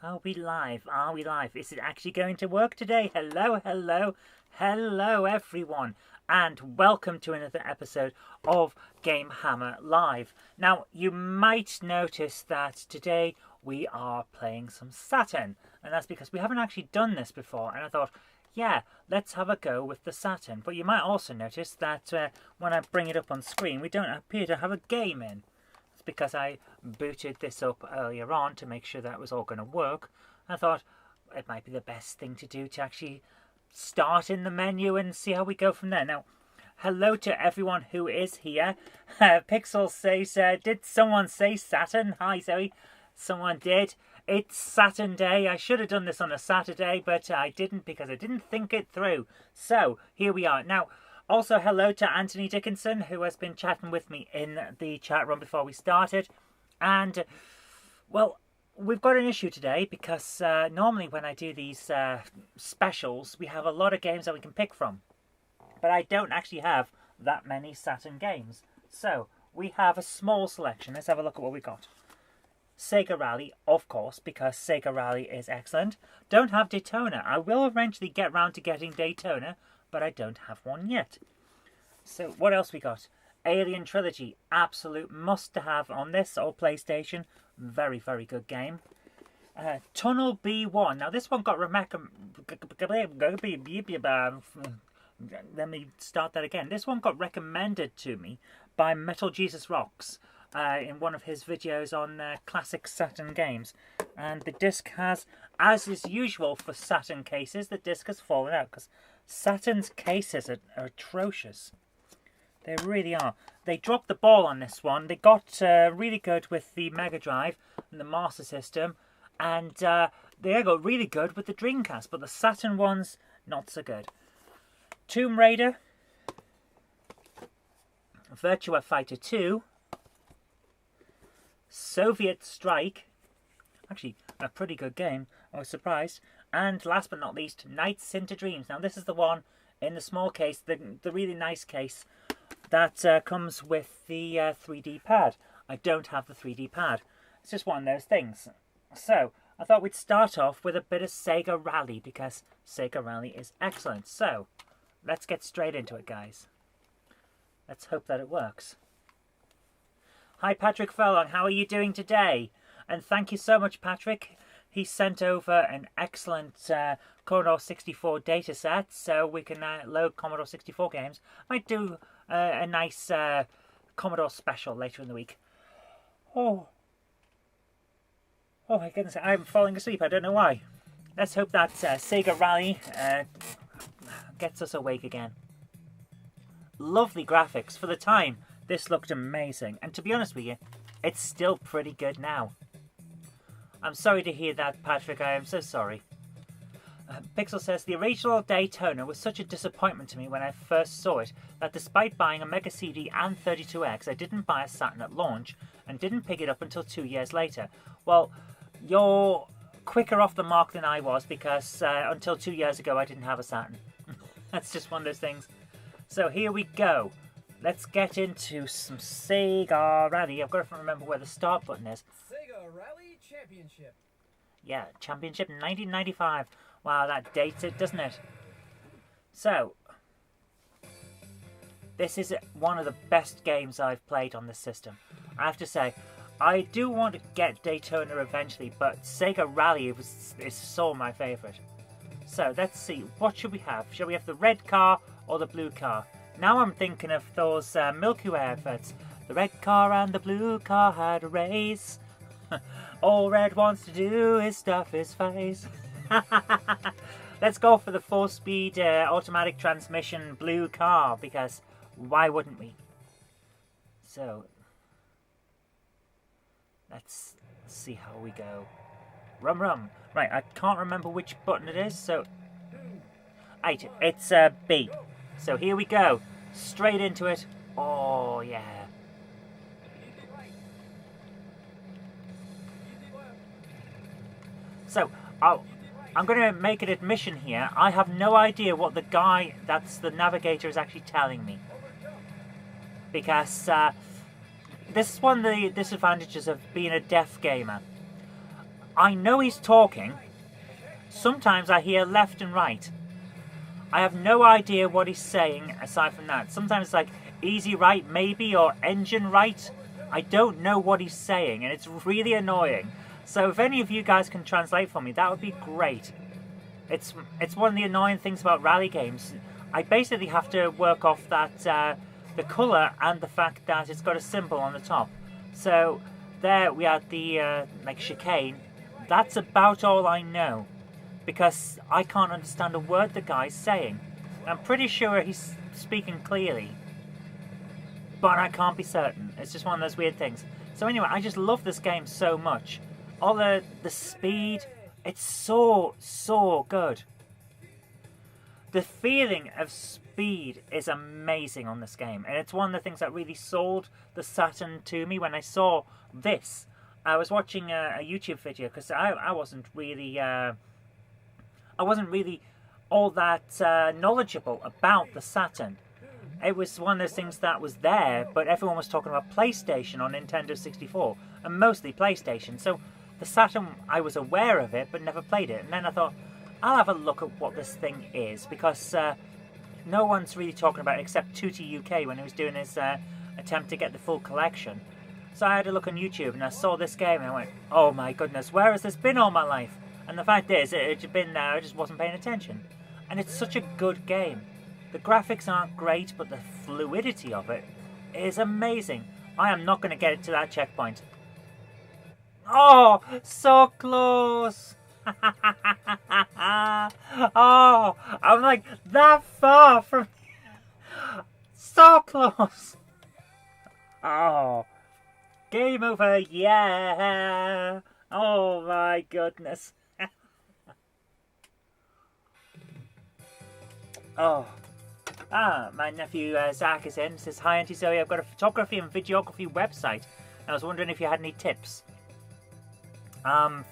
Are we live? Are we live? Is it actually going to work today? Hello, hello, hello everyone, and welcome to another episode of GameHammer Live. Now, you might notice that today we are playing some Saturn, and that's because we haven't actually done this before, and I thought, yeah, let's have a go with the Saturn. But you might also notice that when I bring it up on screen, we don't appear to have a game in. Because I booted this up earlier on to make sure that it was all going to work. I thought it might be the best thing to do to actually start in the menu and see how we go from there. Now, hello to everyone who is here. Pixel says, did someone say Saturn? Hi Zoe. Someone did. It's Saturn Day. I should have done this on a Saturday, but I didn't because I didn't think it through. So, here we are. Now, also, hello to Anthony Dickinson, who has been chatting with me in the chat room before we started. And, well, we've got an issue today because normally when I do these specials, we have a lot of games that we can pick from. But I don't actually have that many Saturn games. So, we have a small selection. Let's have a look at what we got. Sega Rally, of course, because Sega Rally is excellent. Don't have Daytona. I will eventually get round to getting Daytona, but I don't have one yet. So what else we got? Alien Trilogy, absolute must-have on this old PlayStation. Very, very good game. Tunnel B1. Now this one got let me start that again. This one got recommended to me by Metal Jesus Rocks in one of his videos on classic Saturn games. And the disc has, as is usual for Saturn cases, the disc has fallen out because Saturn's cases are atrocious. They really are. They dropped the ball on this one. They got really good with the Mega Drive and the Master System. And they got really good with the Dreamcast. But the Saturn ones, not so good. Tomb Raider. Virtua Fighter 2. Soviet Strike. Actually, a pretty good game. I was surprised. And last but not least, Nights into Dreams. Now this is the one in the small case, the really nice case that comes with the 3D pad. I don't have the 3D pad. It's just one of those things. So I thought we'd start off with a bit of Sega Rally because Sega Rally is excellent. So let's get straight into it, guys. Let's hope that it works. Hi Patrick Furlong, how are you doing today? And thank you so much, Patrick. He sent over an excellent Commodore 64 dataset, so we can load Commodore 64 games. Might do a nice Commodore special later in the week. Oh my goodness, I'm falling asleep. I don't know why. Let's hope that Sega Rally gets us awake again. Lovely graphics. For the time, this looked amazing. And to be honest with you, it's still pretty good now. I'm sorry to hear that, Patrick. I am so sorry. Pixel says, the original Daytona was such a disappointment to me when I first saw it that despite buying a Mega CD and 32X, I didn't buy a Saturn at launch and didn't pick it up until 2 years later. Well, you're quicker off the mark than I was because until 2 years ago I didn't have a Saturn. That's just one of those things. So here we go. Let's get into some Sega Rally. I've got to remember where the start button is. Sega Rally Championship. Yeah, Championship 1995. Wow, that dates it, doesn't it? So, this is one of the best games I've played on this system. I have to say, I do want to get Daytona eventually, but Sega Rally is so my favourite. So, let's see. What should we have? Shall we have the red car or the blue car? Now I'm thinking of those Milky Way adverts. The red car and the blue car had a race. All Red wants to do is stuff his face. Let's go for the 4-speed automatic transmission blue car, because why wouldn't we? So, let's see how we go. Rum rum. Right, I can't remember which button it is, so... Right, it's B. So here we go. Straight into it. Oh, yeah. So, I'm going to make an admission here. I have no idea what the guy that's the navigator is actually telling me. Because this is one of the disadvantages of being a deaf gamer. I know he's talking. Sometimes I hear left and right. I have no idea what he's saying aside from that. Sometimes it's like easy right maybe, or engine right. I don't know what he's saying, and it's really annoying. So if any of you guys can translate for me, that would be great. It's one of the annoying things about rally games. I basically have to work off that the colour and the fact that it's got a symbol on the top. So there we had the like chicane. That's about all I know, because I can't understand a word the guy's saying. I'm pretty sure he's speaking clearly, but I can't be certain. It's just one of those weird things. So anyway, I just love this game so much. All the speed, it's so good. The feeling of speed is amazing on this game, and it's one of the things that really sold the Saturn to me when I saw this. I was watching a YouTube video because I wasn't really all that knowledgeable about the Saturn. It was one of those things that was there, but everyone was talking about PlayStation on Nintendo 64, and mostly PlayStation. So the Saturn, I was aware of it, but never played it. And then I thought, I'll have a look at what this thing is, because no one's really talking about it except Tutti UK when he was doing his attempt to get the full collection. So I had a look on YouTube, and I saw this game, and I went, oh my goodness, where has this been all my life? And the fact is, it had been there, I just wasn't paying attention. And it's such a good game. The graphics aren't great, but the fluidity of it is amazing. I am not going to get it to that checkpoint. Oh, so close! Oh, I'm like that far from... So close! Oh, game over, yeah! Oh my goodness. Oh. My nephew Zach is in. Says, hi Auntie Zoe, I've got a photography and videography website. I was wondering if you had any tips. Off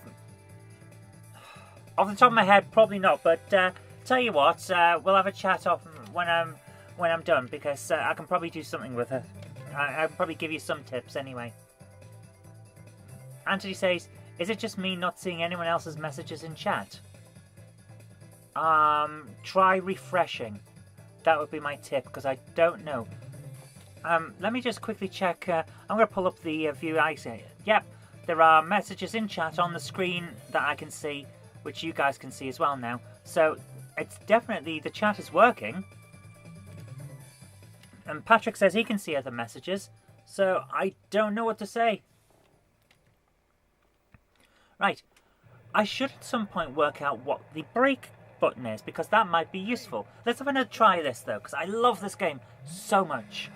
the top of my head, probably not, but tell you what, we'll have a chat off when I'm done, because I can probably do something with her. I can probably give you some tips anyway. Anthony says, is it just me not seeing anyone else's messages in chat? Try refreshing. That would be my tip, because I don't know. Let me just quickly check. I'm going to pull up the view I see. Yep, there are messages in chat on the screen that I can see, which you guys can see as well now. So it's definitely, the chat is working. And Patrick says he can see other messages. So I don't know what to say. Right. I should at some point work out what the break button is, because that might be useful. Let's have another try this though, because I love this game so much.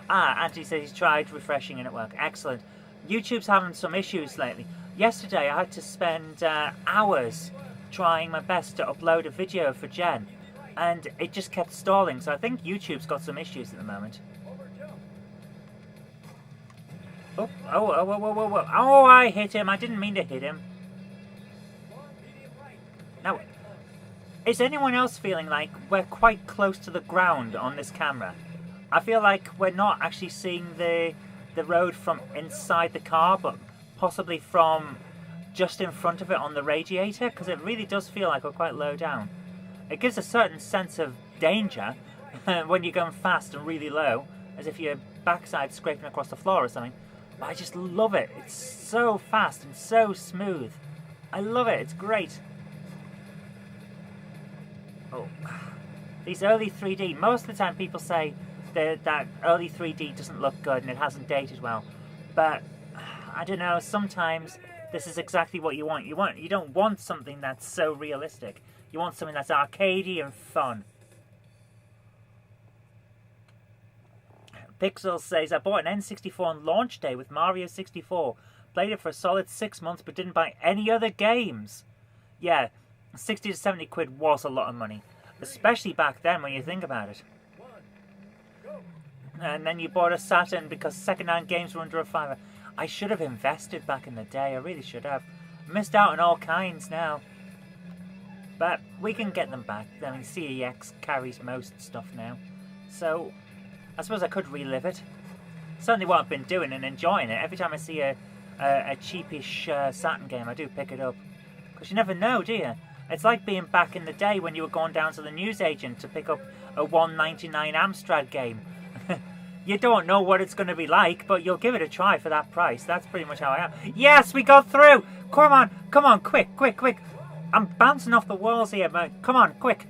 Anthony says he's tried refreshing and it worked. Excellent. YouTube's having some issues lately. Yesterday I had to spend hours trying my best to upload a video for Jen, and it just kept stalling, so I think YouTube's got some issues at the moment. Oh, I hit him. I didn't mean to hit him. Now, is anyone else feeling like we're quite close to the ground on this camera? I feel like we're not actually seeing the road from inside the car, but possibly from just in front of it on the radiator, because it really does feel like we're quite low down. It gives a certain sense of danger when you're going fast and really low, as if your backside's scraping across the floor or something. But I just love it. It's so fast and so smooth. I love it. It's great. Oh, these early 3D, most of the time people say that early 3D doesn't look good and it hasn't dated well. But I don't know, sometimes this is exactly what you want. You don't want something that's so realistic. You want something that's arcadey and fun. Pixel says, I bought an N64 on launch day with Mario 64. Played it for a solid 6 months but didn't buy any other games. Yeah, 60 to 70 quid was a lot of money. Especially back then when you think about it. And then you bought a Saturn because second-hand games were under a $5. I should have invested back in the day. I really should have. Missed out on all kinds now. But we can get them back. I mean, CEX carries most stuff now. So I suppose I could relive it. Certainly what I've been doing and enjoying it. Every time I see a a cheapish Saturn game, I do pick it up. Because you never know, do you? It's like being back in the day when you were going down to the newsagent to pick up a $1.99 Amstrad game. You don't know what it's going to be like, but you'll give it a try for that price. That's pretty much how I am. Yes, we got through! Come on, quick. I'm bouncing off the walls here, man. Come on, quick.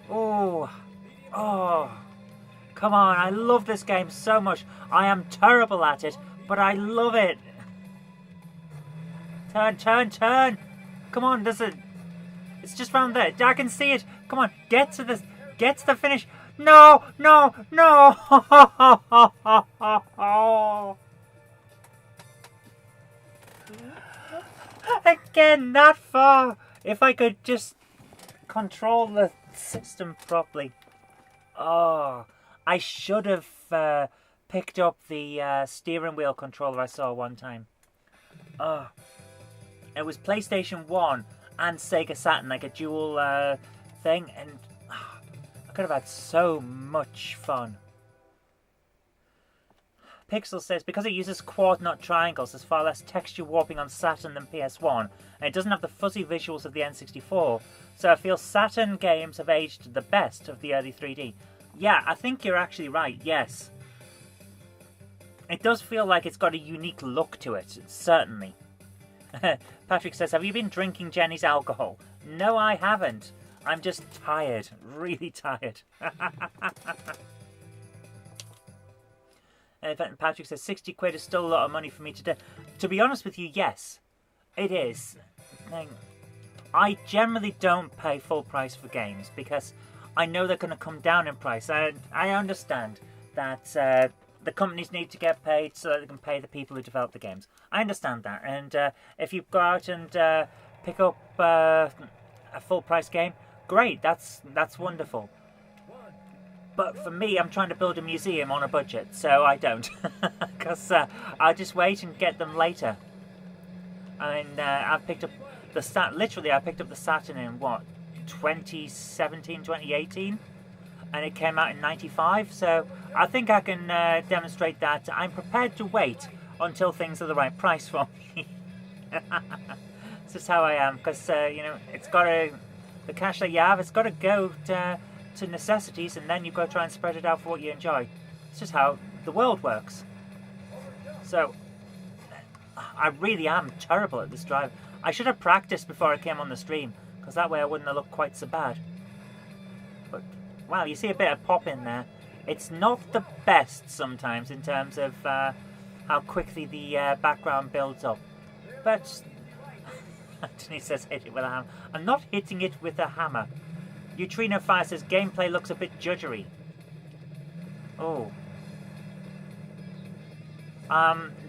Oh, come on. I love this game so much. I am terrible at it, but I love it. Turn. Come on, it's just round there. I can see it. Come on, get to the finish. No. Again, that far. If I could just control the system properly. Oh, I should have picked up the steering wheel controller I saw one time. Oh, it was PlayStation 1 and Sega Saturn, like a dual thing, and I could have had so much fun. Pixel says, because it uses coordinate triangles, there's far less texture warping on Saturn than PS1, and it doesn't have the fuzzy visuals of the N64, so I feel Saturn games have aged the best of the early 3D. Yeah, I think you're actually right, yes. It does feel like it's got a unique look to it, certainly. Patrick says, have you been drinking Jenny's alcohol? No, I haven't. I'm just tired, really tired. Patrick says, 60 quid is still a lot of money for me today. To be honest with you, yes, it is. I generally don't pay full price for games because I know they're going to come down in price. I understand that the companies need to get paid so that they can pay the people who develop the games. I understand that. And if you go out and pick up a full price game, great, that's wonderful. But for me, I'm trying to build a museum on a budget, so I don't. Because I'll just wait and get them later. I mean, I've picked up the literally, I picked up the Saturn in, 2017, 2018? And it came out in 95, so I think I can demonstrate that I'm prepared to wait until things are the right price for me. This is how I am, because, it's got to, the cash that you have, it's got to go to necessities, and then you've got to try and spread it out for what you enjoy. It's just how the world works. So, I really am terrible at this drive. I should have practiced before I came on the stream, because that way I wouldn't have looked quite so bad. But, wow, you see a bit of pop in there. It's not the best sometimes in terms of how quickly the background builds up. But, Anthony says hit it with a hammer. I'm not hitting it with a hammer. Neutrino Fire says gameplay looks a bit judgery. Oh.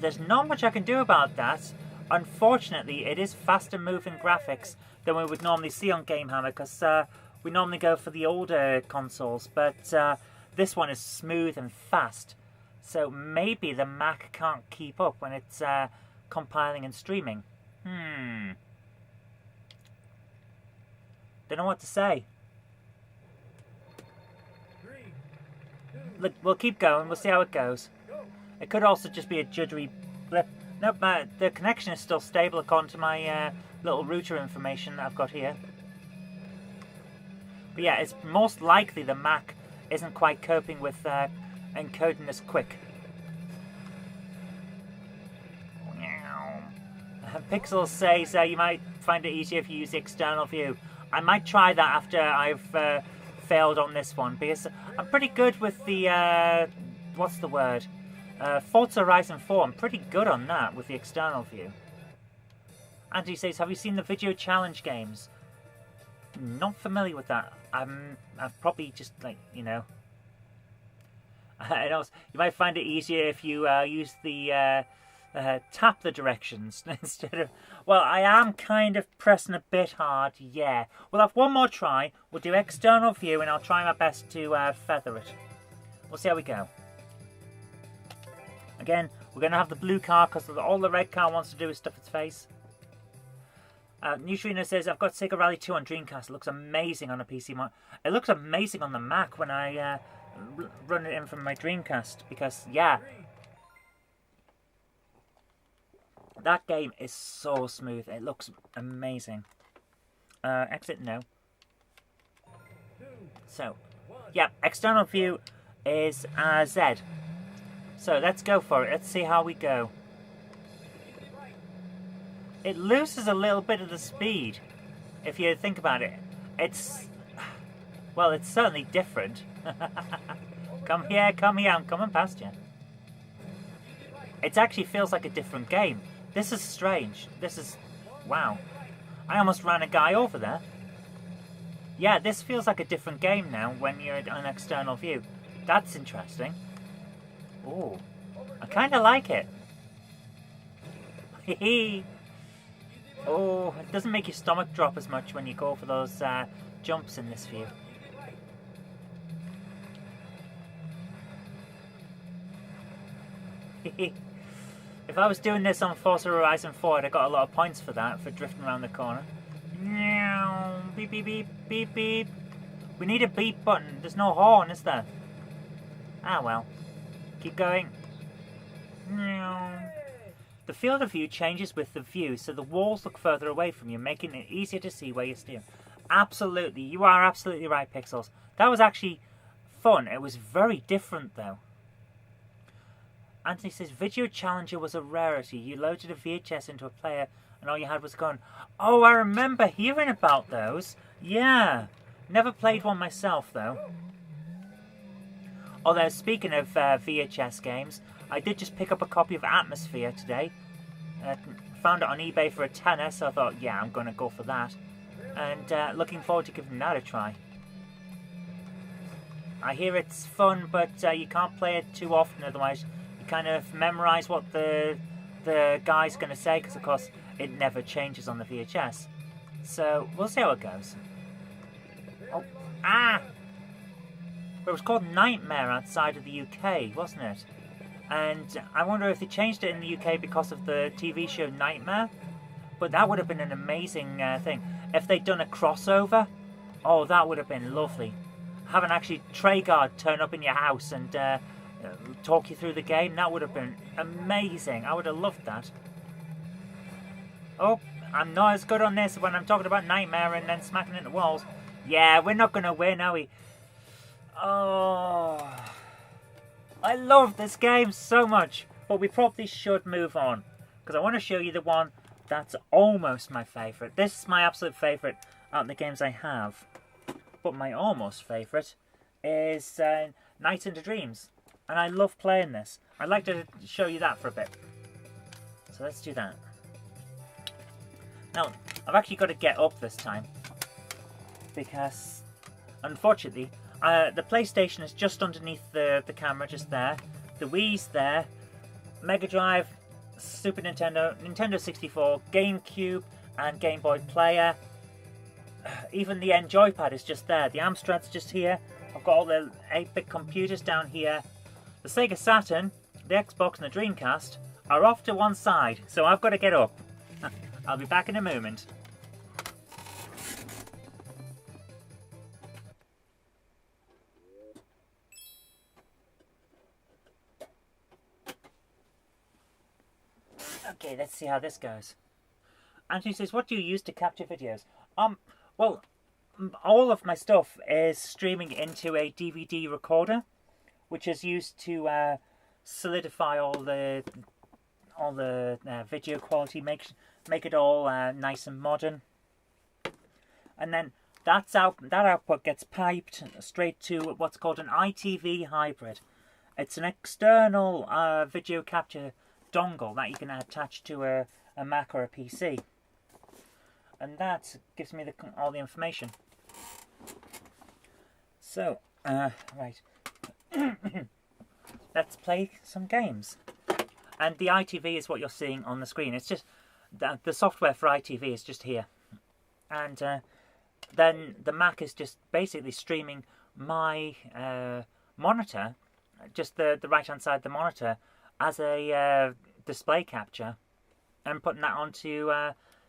There's not much I can do about that. Unfortunately, it is faster moving graphics than we would normally see on GameHammer, because we normally go for the older consoles, but this one is smooth and fast. So maybe the Mac can't keep up when it's compiling and streaming. Don't know what to say. Look, we'll keep going. We'll see how it goes. It could also just be a judgery blip. Nope, the connection is still stable according to my little router information that I've got here. But yeah, it's most likely the Mac isn't quite coping with encoding this quick. Pixel says you might find it easier if you use the external view. I might try that after I've failed on this one, because I'm pretty good with the, what's the word? Forza Horizon 4, I'm pretty good on that with the external view. Andy says, have you seen the video challenge games? Not familiar with that. I've probably just, you might find it easier if you use the tap the directions instead of... Well, I am kind of pressing a bit hard, yeah. We'll have one more try. We'll do external view, and I'll try my best to feather it. We'll see how we go. Again, we're going to have the blue car, because all the red car wants to do is stuff its face. Neutrino says, I've got Sega Rally 2 on Dreamcast. It looks amazing on a PC. It looks amazing on the Mac when I run it in from my Dreamcast, because, yeah... That game is so smooth. It looks amazing. Exit no. So, yeah, external view is Z. So let's go for it. Let's see how we go. It loses a little bit of the speed, if you think about it. Well, it's certainly different. Come here, I'm coming past you. It actually feels like a different game. This is strange. Wow. I almost ran a guy over there. Yeah, this feels like a different game now when you're on external view. That's interesting. Ooh, I kind of like it. Hehe. Oh, it doesn't make your stomach drop as much when you go for those jumps in this view. If I was doing this on Forza Horizon 4, I'd have got a lot of points for that, for drifting around the corner. Beep, beep, beep, beep, beep. We need a beep button. There's no horn, is there? Ah, well. Keep going. The field of view changes with the view, so the walls look further away from you, making it easier to see where you're steering. Absolutely. You are absolutely right, Pixels. That was actually fun. It was very different, though. Anthony says, Video Challenger was a rarity. You loaded a VHS into a player and all you had was a gun. Oh, I remember hearing about those. Yeah. Never played one myself, though. Although, speaking of VHS games, I did just pick up a copy of Atmosphere today. Found it on eBay for a tenner, so I thought, yeah, I'm going to go for that. And looking forward to giving that a try. I hear it's fun, but you can't play it too often, otherwise you kind of memorize what the guy's going to say, because of course it never changes on the VHS. So we'll see how it goes. Oh, ah! But it was called Nightmare outside of the UK, wasn't it? And I wonder if they changed it in the UK because of the TV show Nightmare. But that would have been an amazing thing. If they'd done a crossover, oh, that would have been lovely. Having actually Treyguard turn up in your house and talk you through the game, that would have been amazing. I would have loved that. Oh, I'm not as good on this when I'm talking about Nightmare and then smacking into walls. Yeah, we're not going to win, are we? Oh, I love this game so much. But we probably should move on, because I want to show you the one that's almost my favourite. This is my absolute favourite out of the games I have. But my almost favourite is Night into Dreams. And I love playing this. I'd like to show you that for a bit. So let's do that. Now, I've actually got to get up this time. Because, unfortunately, the PlayStation is just underneath the camera, just there. The Wii's there. Mega Drive, Super Nintendo, Nintendo 64, GameCube, and Game Boy Player. Even the N joypad is just there. The Amstrad's just here. I've got all the 8-bit computers down here. The Sega Saturn, the Xbox, and the Dreamcast are off to one side, so I've got to get up. I'll be back in a moment. Okay, let's see how this goes. Anthony says, what do you use to capture videos? Well, all of my stuff is streaming into a DVD recorder, which is used to solidify all the video quality, make it all nice and modern. And then that output gets piped straight to what's called an ITV hybrid. It's an external video capture dongle that you can attach to a Mac or a PC. And that gives me all the information. So, right. Let's play some games. And the ITV is what you're seeing on the screen. It's just, the software for ITV is just here. And then the Mac is just basically streaming my monitor, just the right-hand side of the monitor, as a display capture, and putting that onto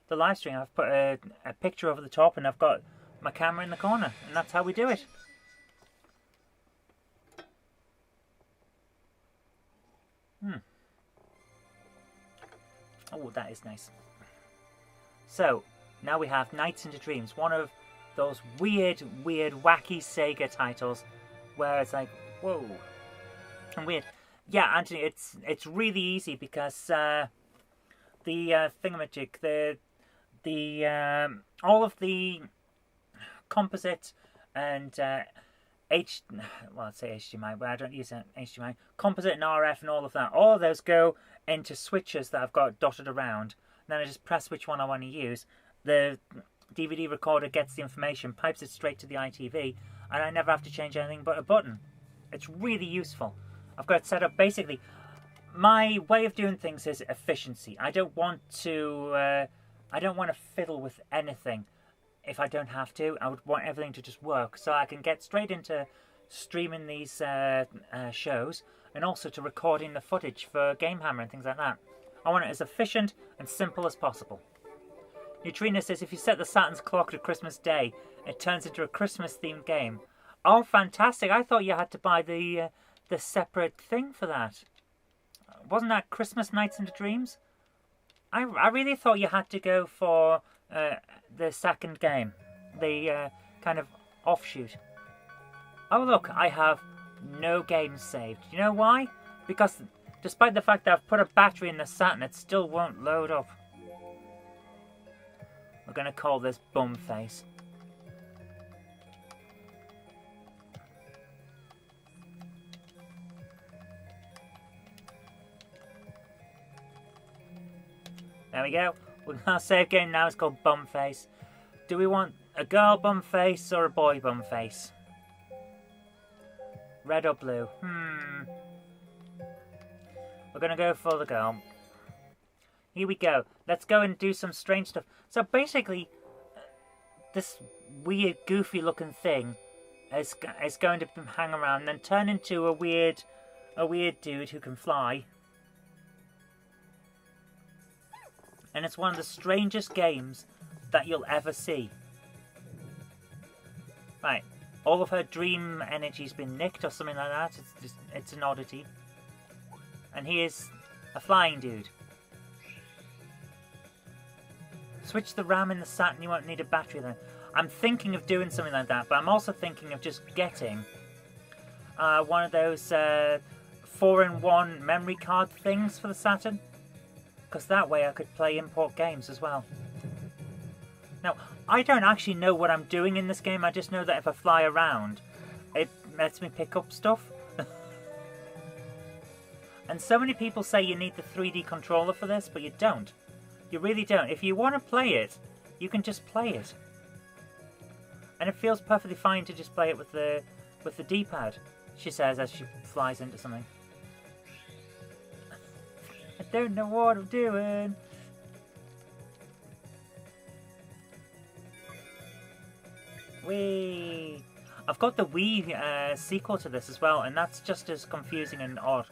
the live stream. I've put a picture over the top, and I've got my camera in the corner, and that's how we do it. Oh, that is nice. So, now we have Nights into Dreams, one of those weird, wacky Sega titles where it's like, whoa, and weird. Yeah, Anthony, it's really easy because the thingamajig, the all of the composite and well, I'd say HDMI, but I don't use HDMI. Composite and RF and all of that. All of those go into switches that I've got dotted around. And then I just press which one I want to use. The DVD recorder gets the information, pipes it straight to the ITV, and I never have to change anything but a button. It's really useful. I've got it set up basically. My way of doing things is efficiency. I don't want to fiddle with anything. If I don't have to, I would want everything to just work, so I can get straight into streaming these shows, and also to recording the footage for GameHammer and things like that. I want it as efficient and simple as possible. Neutrina says, if you set the Saturn's clock to Christmas Day, it turns into a Christmas-themed game. Oh, fantastic! I thought you had to buy the separate thing for that. Wasn't that Christmas Nights into Dreams? I really thought you had to go for the second game, the kind of offshoot. Oh look, I have no games saved. You know why? Because despite the fact that I've put a battery in the Saturn, it still won't load up. We're going to call this Bumface. There we go. Our save game now is called Bumface. Do we want a girl Bumface or a boy Bumface? Red or blue? We're going to go for the girl. Here we go. Let's go and do some strange stuff. So basically, this weird, goofy looking thing is going to hang around and then turn into a weird dude who can fly. And it's one of the strangest games that you'll ever see. Right. All of her dream energy's been nicked or something like that. It's an oddity. And here's a flying dude. Switch the RAM in the Saturn, you won't need a battery then. I'm thinking of doing something like that, but I'm also thinking of just getting one of those 4-in-1 memory card things for the Saturn. Because that way I could play import games as well. Now, I don't actually know what I'm doing in this game. I just know that if I fly around, it lets me pick up stuff. And so many people say you need the 3D controller for this, but you don't. You really don't. If you want to play it, you can just play it. And it feels perfectly fine to just play it with the D-pad, she says as she flies into something. I don't know what I'm doing. Whee! I've got the Wii sequel to this as well, and that's just as confusing and odd.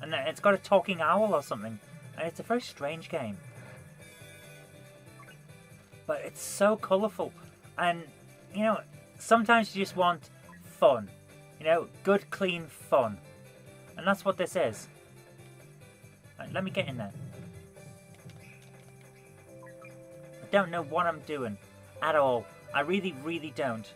And it's got a talking owl or something. And it's a very strange game. But it's so colourful. And, you know, sometimes you just want fun. You know, good, clean fun. And that's what this is. Right, let me get in there. I don't know what I'm doing at all. I really, really don't.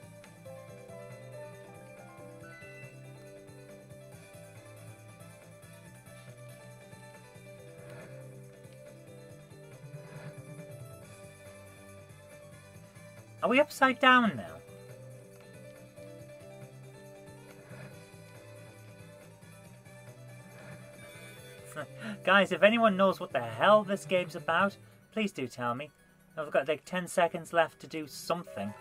Are we upside down now? Guys, if anyone knows what the hell this game's about, please do tell me. I've got like 10 seconds left to do something.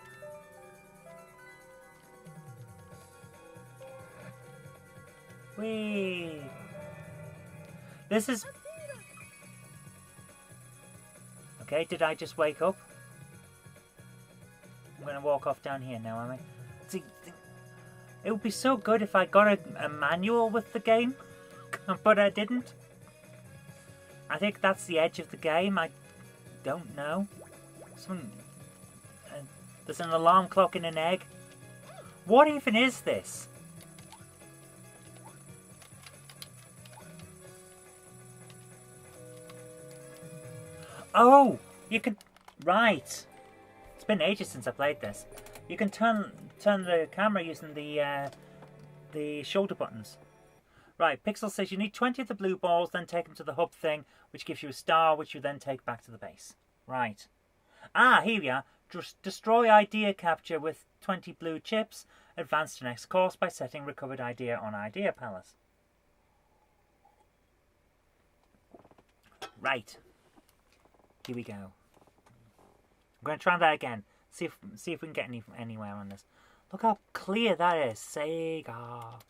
Whee! This is... Okay, did I just wake up? I'm going to walk off down here now, am I? See, it would be so good if I got a manual with the game, but I didn't. I think that's the edge of the game. I don't know. There's an alarm clock in an egg. What even is this? Oh! You can... Right. It's been ages since I played this. You can turn the camera using the shoulder buttons. Right, Pixel says you need 20 of the blue balls, then take them to the hub thing, which gives you a star, which you then take back to the base. Right. Ah, here we are. Destroy idea capture with 20 blue chips. Advance to next course by setting recovered idea on Idea Palace. Right. Here we go. I'm going to try that again. See if we can get anywhere on this. Look how clear that is. Sega.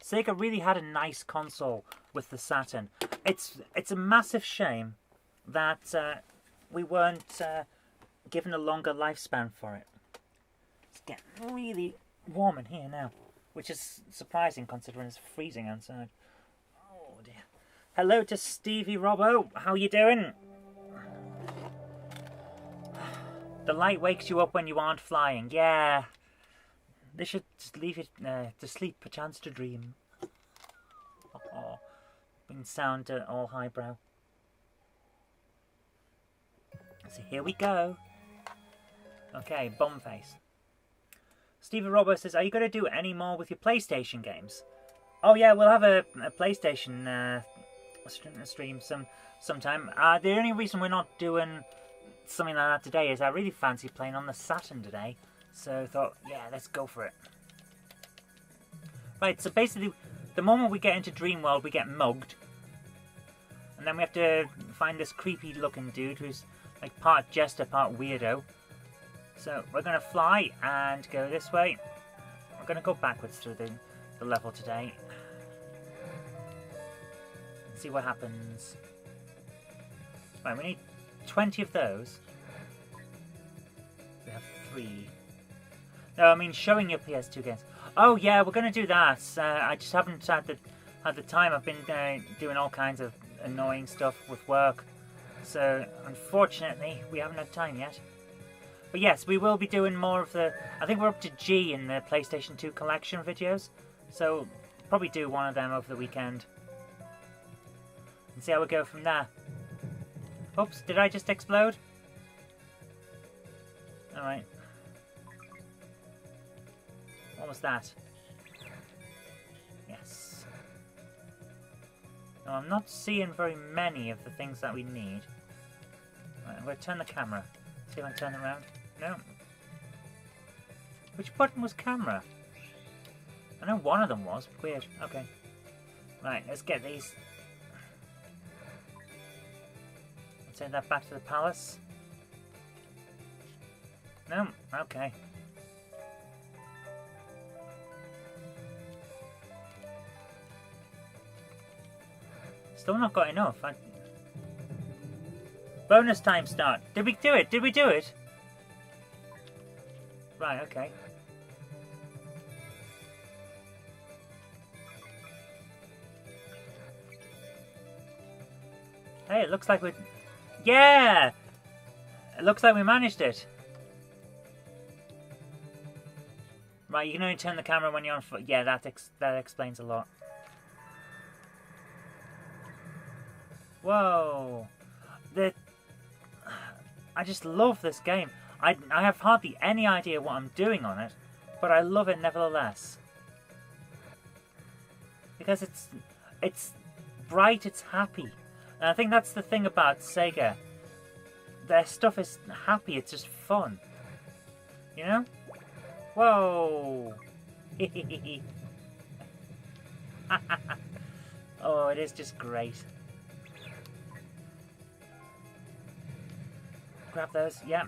Sega really had a nice console with the Saturn. It's a massive shame that we weren't given a longer lifespan for it. It's getting really warm in here now, which is surprising considering it's freezing outside. Oh dear. Hello to Stevie Robbo. How you doing? The light wakes you up when you aren't flying. Yeah. They should just leave it to sleep, perchance to dream. Oh, bring sound to all highbrow. So here we go. Okay, bomb face. Stevie Robbo says, are you going to do any more with your PlayStation games? Oh yeah, we'll have a PlayStation stream sometime. The only reason we're not doing something like that today is I really fancy playing on the Saturn today. So I thought, yeah, let's go for it. Right, so basically, the moment we get into Dream World, we get mugged. And then we have to find this creepy looking dude who's like part jester, part weirdo. So we're going to fly and go this way. We're going to go backwards through the level today. See what happens. Right, we need 20 of those. We have 3. No, I mean showing your PS2 games. Oh yeah, we're going to do that. I just haven't had the time. I've been doing all kinds of annoying stuff with work. So unfortunately, we haven't had time yet. But yes, we will be doing more of the... I think we're up to G in the PlayStation 2 collection videos. So probably do one of them over the weekend. And see how we go from there. Oops, did I just explode? Alright. What was that? Yes. No, I'm not seeing very many of the things that we need. Right, I'm going to turn the camera. See if I can turn it around. No. Which button was camera? I know one of them was. Weird. Okay. Right, let's get these. Send that back to the palace. No? Okay. Still not got enough. Bonus time start. Did we do it? Did we do it? Right, okay. Hey, it looks like we... Yeah! It looks like we managed it. Right, you can only turn the camera when you're on foot. Yeah, that explains a lot. Whoa! I just love this game. I have hardly any idea what I'm doing on it, but I love it nevertheless. Because it's bright, it's happy. And I think that's the thing about Sega. Their stuff is happy, it's just fun. You know? Whoa! Oh, it is just great. Grab those, yeah.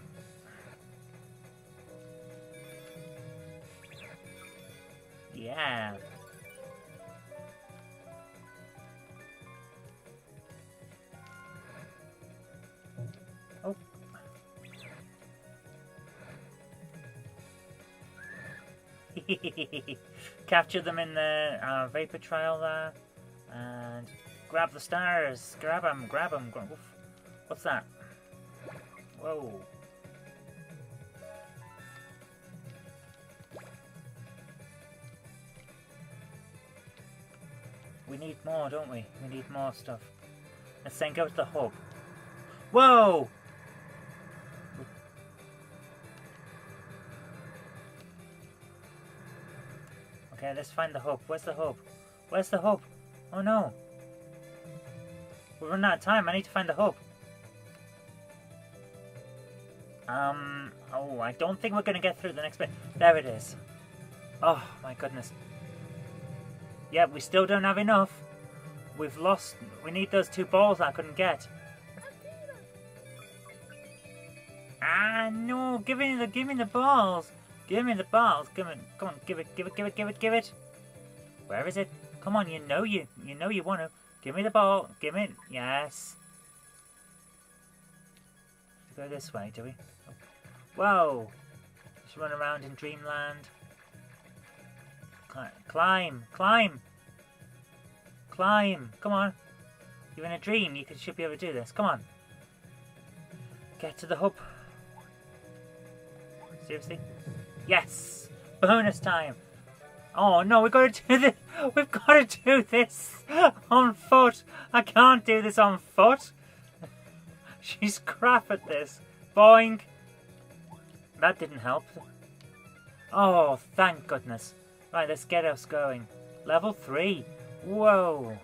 Yeah. Oh. Capture them in the vapor trail there. And grab the stars. Grab them, grab them. What's that? Whoa. We need more, don't we? We need more stuff. Let's then go to the hub. Whoa! Okay, let's find the hub. Where's the hub? Where's the hub? Oh no. We're running out of time. I need to find the hub. Oh, I don't think we're going to get through the next bit. There it is. Oh, my goodness. Yeah, we still don't have enough. We've lost... We need those 2 balls I couldn't get. Ah, no. Give me the balls. Give me the balls. Come on, give it. Where is it? Come on, you know you want to. Give me the ball. Give me... Yes. We go this way, do we? Whoa! Just run around in dreamland. Climb! Come on! You're in a dream. You should be able to do this. Come on! Get to the hub. Seriously? Yes! Bonus time! Oh no, we've got to do this! We've got to do this on foot! I can't do this on foot! She's crap at this. Boing! That didn't help. Oh, thank goodness. Right, let's get us going. Level 3. Whoa.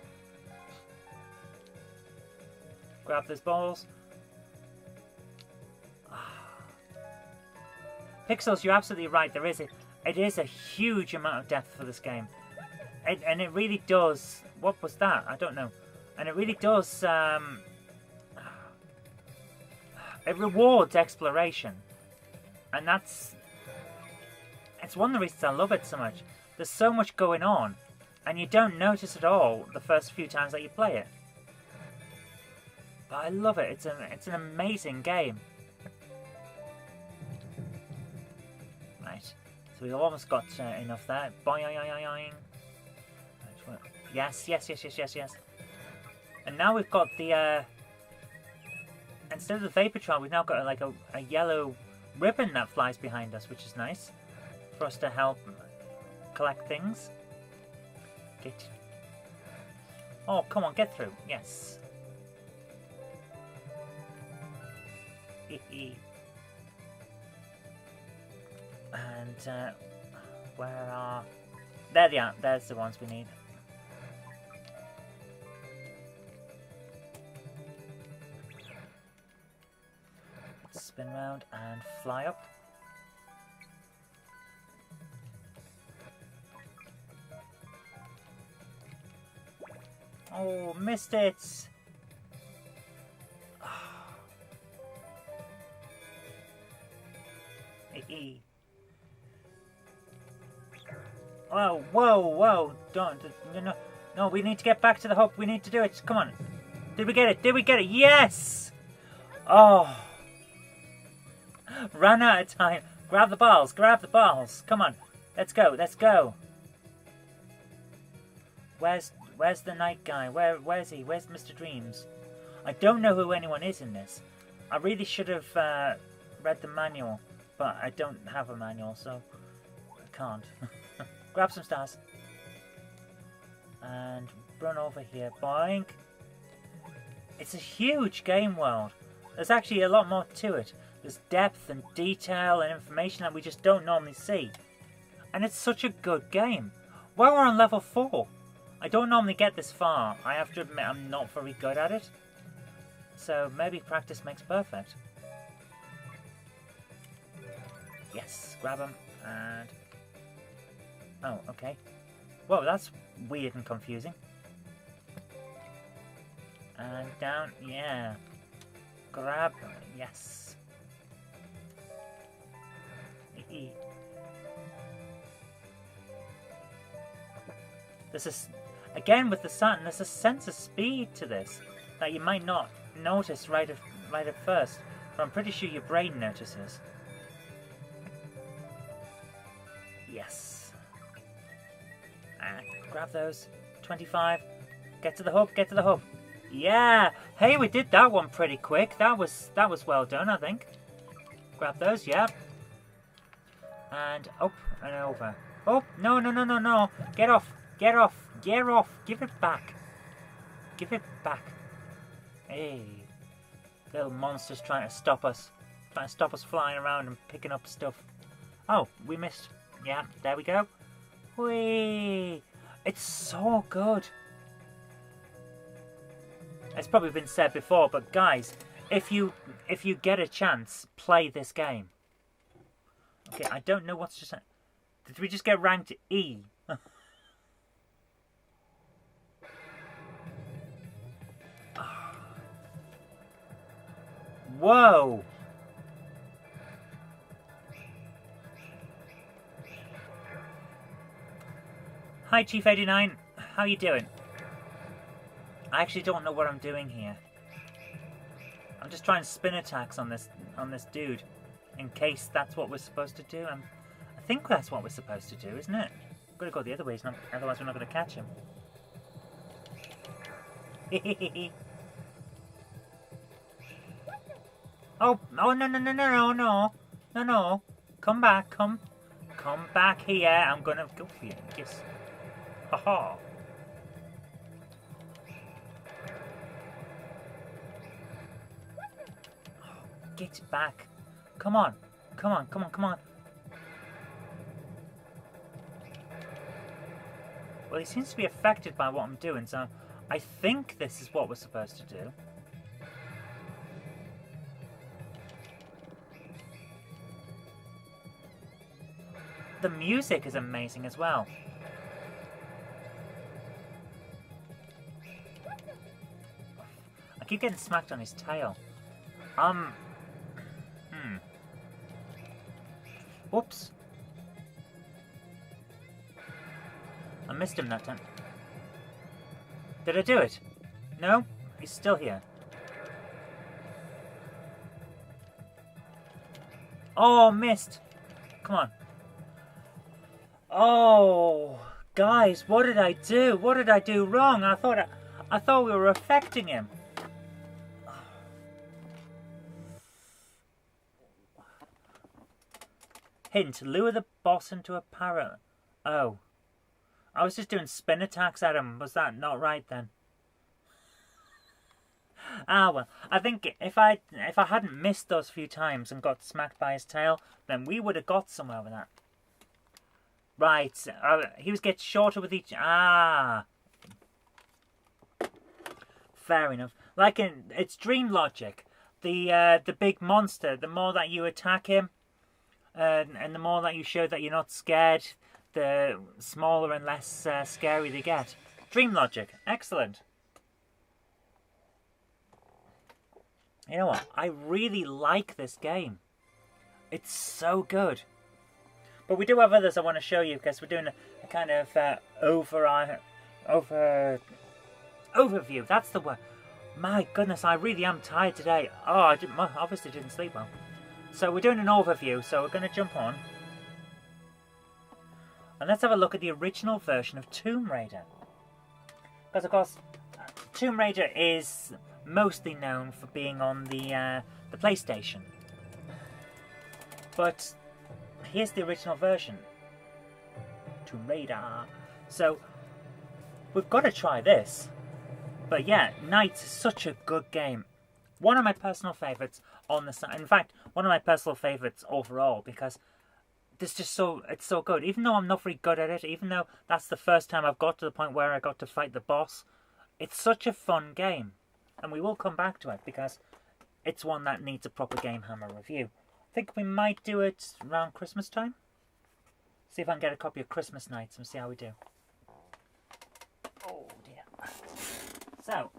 Grab those balls. Pixels, you're absolutely right. It is a huge amount of depth for this game. And it really does... What was that? I don't know. And it really does... it rewards exploration. And it's one of the reasons I love it so much. There's so much going on, and you don't notice at all the first few times that you play it. But I love it. It's an amazing game. Right. So we almost got enough there. Boing. Yes. And now we've got the... Instead of the Vapor Trail, we've now got like a yellow ribbon that flies behind us, which is nice for us to help collect things. Oh, come on, get through. Yes. And where are... There they are. There's the ones we need. Spin round and fly up. Oh, missed it! Oh, whoa! No, we need to get back to the hub. We need to do it. Come on. Did we get it? Yes! Oh. Ran out of time. Grab the balls. Come on. Let's go. Where's the night guy? Where's he? Where's Mr. Dreams? I don't know who anyone is in this. I really should have read the manual, but I don't have a manual, so I can't. Grab some stars. And run over here. Boink. It's a huge game world. There's actually a lot more to it. There's depth and detail and information that we just don't normally see. And it's such a good game. Well, we're on level 4. I don't normally get this far. I have to admit I'm not very good at it. So maybe practice makes perfect. Yes, grab them and... Oh, okay. Whoa, that's weird and confusing. And down, yeah. Grab, yes. This is, again with the Saturn, there's a sense of speed to this that you might not notice right at first, but I'm pretty sure your brain notices. Yes. And grab those. 25. Get to the hub. Yeah! Hey, we did that one pretty quick. That was well done, I think. Grab those, yeah. And up and over. Oh, no. Get off. Give it back. Hey. Little monsters trying to stop us. Trying to stop us flying around and picking up stuff. Oh, we missed. Yeah, there we go. Whee! It's so good. It's probably been said before, but guys, if you get a chance, play this game. Okay, I don't know what's just... Did we just get ranked E? Whoa! Hi Chief 89, how you doing? I actually don't know what I'm doing here. I'm just trying spin attacks on this dude, in case that's what we're supposed to do. I think that's what we're supposed to do, isn't it? We've got to go the other way, otherwise we're not going to catch him. Oh, no. Come back here. I'm gonna go for you. Yes. Haha. Get back. Come on. Well, he seems to be affected by what I'm doing, so I think this is what we're supposed to do. The music is amazing as well. I keep getting smacked on his tail. Whoops. I missed him that time. Did I do it? No? He's still here. Oh, missed. Come on. Oh, guys, what did I do? What did I do wrong? I thought we were affecting him. Hint, lure the boss into a parrot. Oh. I was just doing spin attacks at him. Was that not right then? Ah, well, I think if I hadn't missed those few times and got smacked by his tail, then we would have got somewhere with that. Right, he was getting shorter with each... Ah. Fair enough. Like it's dream logic. The big monster, the more that you attack him, and the more that you show that you're not scared, the smaller and less scary they get. Dream logic. Excellent. You know what? I really like this game. It's so good. But we do have others I want to show you because we're doing a kind of overview. That's the word. My goodness, I really am tired today. Oh, I obviously didn't sleep well. So we're doing an overview, so we're going to jump on. And let's have a look at the original version of Tomb Raider. Because, of course, Tomb Raider is mostly known for being on the PlayStation. But here's the original version. Tomb Raider. So, we've got to try this. But yeah, Knights is such a good game. One of my personal favourites on the side. In fact, one of my personal favourites overall, because it's so good. Even though I'm not very good at it, even though that's the first time I've got to the point where I got to fight the boss, it's such a fun game. And we will come back to it, because it's one that needs a proper GameHammer review. I think we might do it around Christmas time. See if I can get a copy of Christmas Nights and see how we do. Oh dear. So,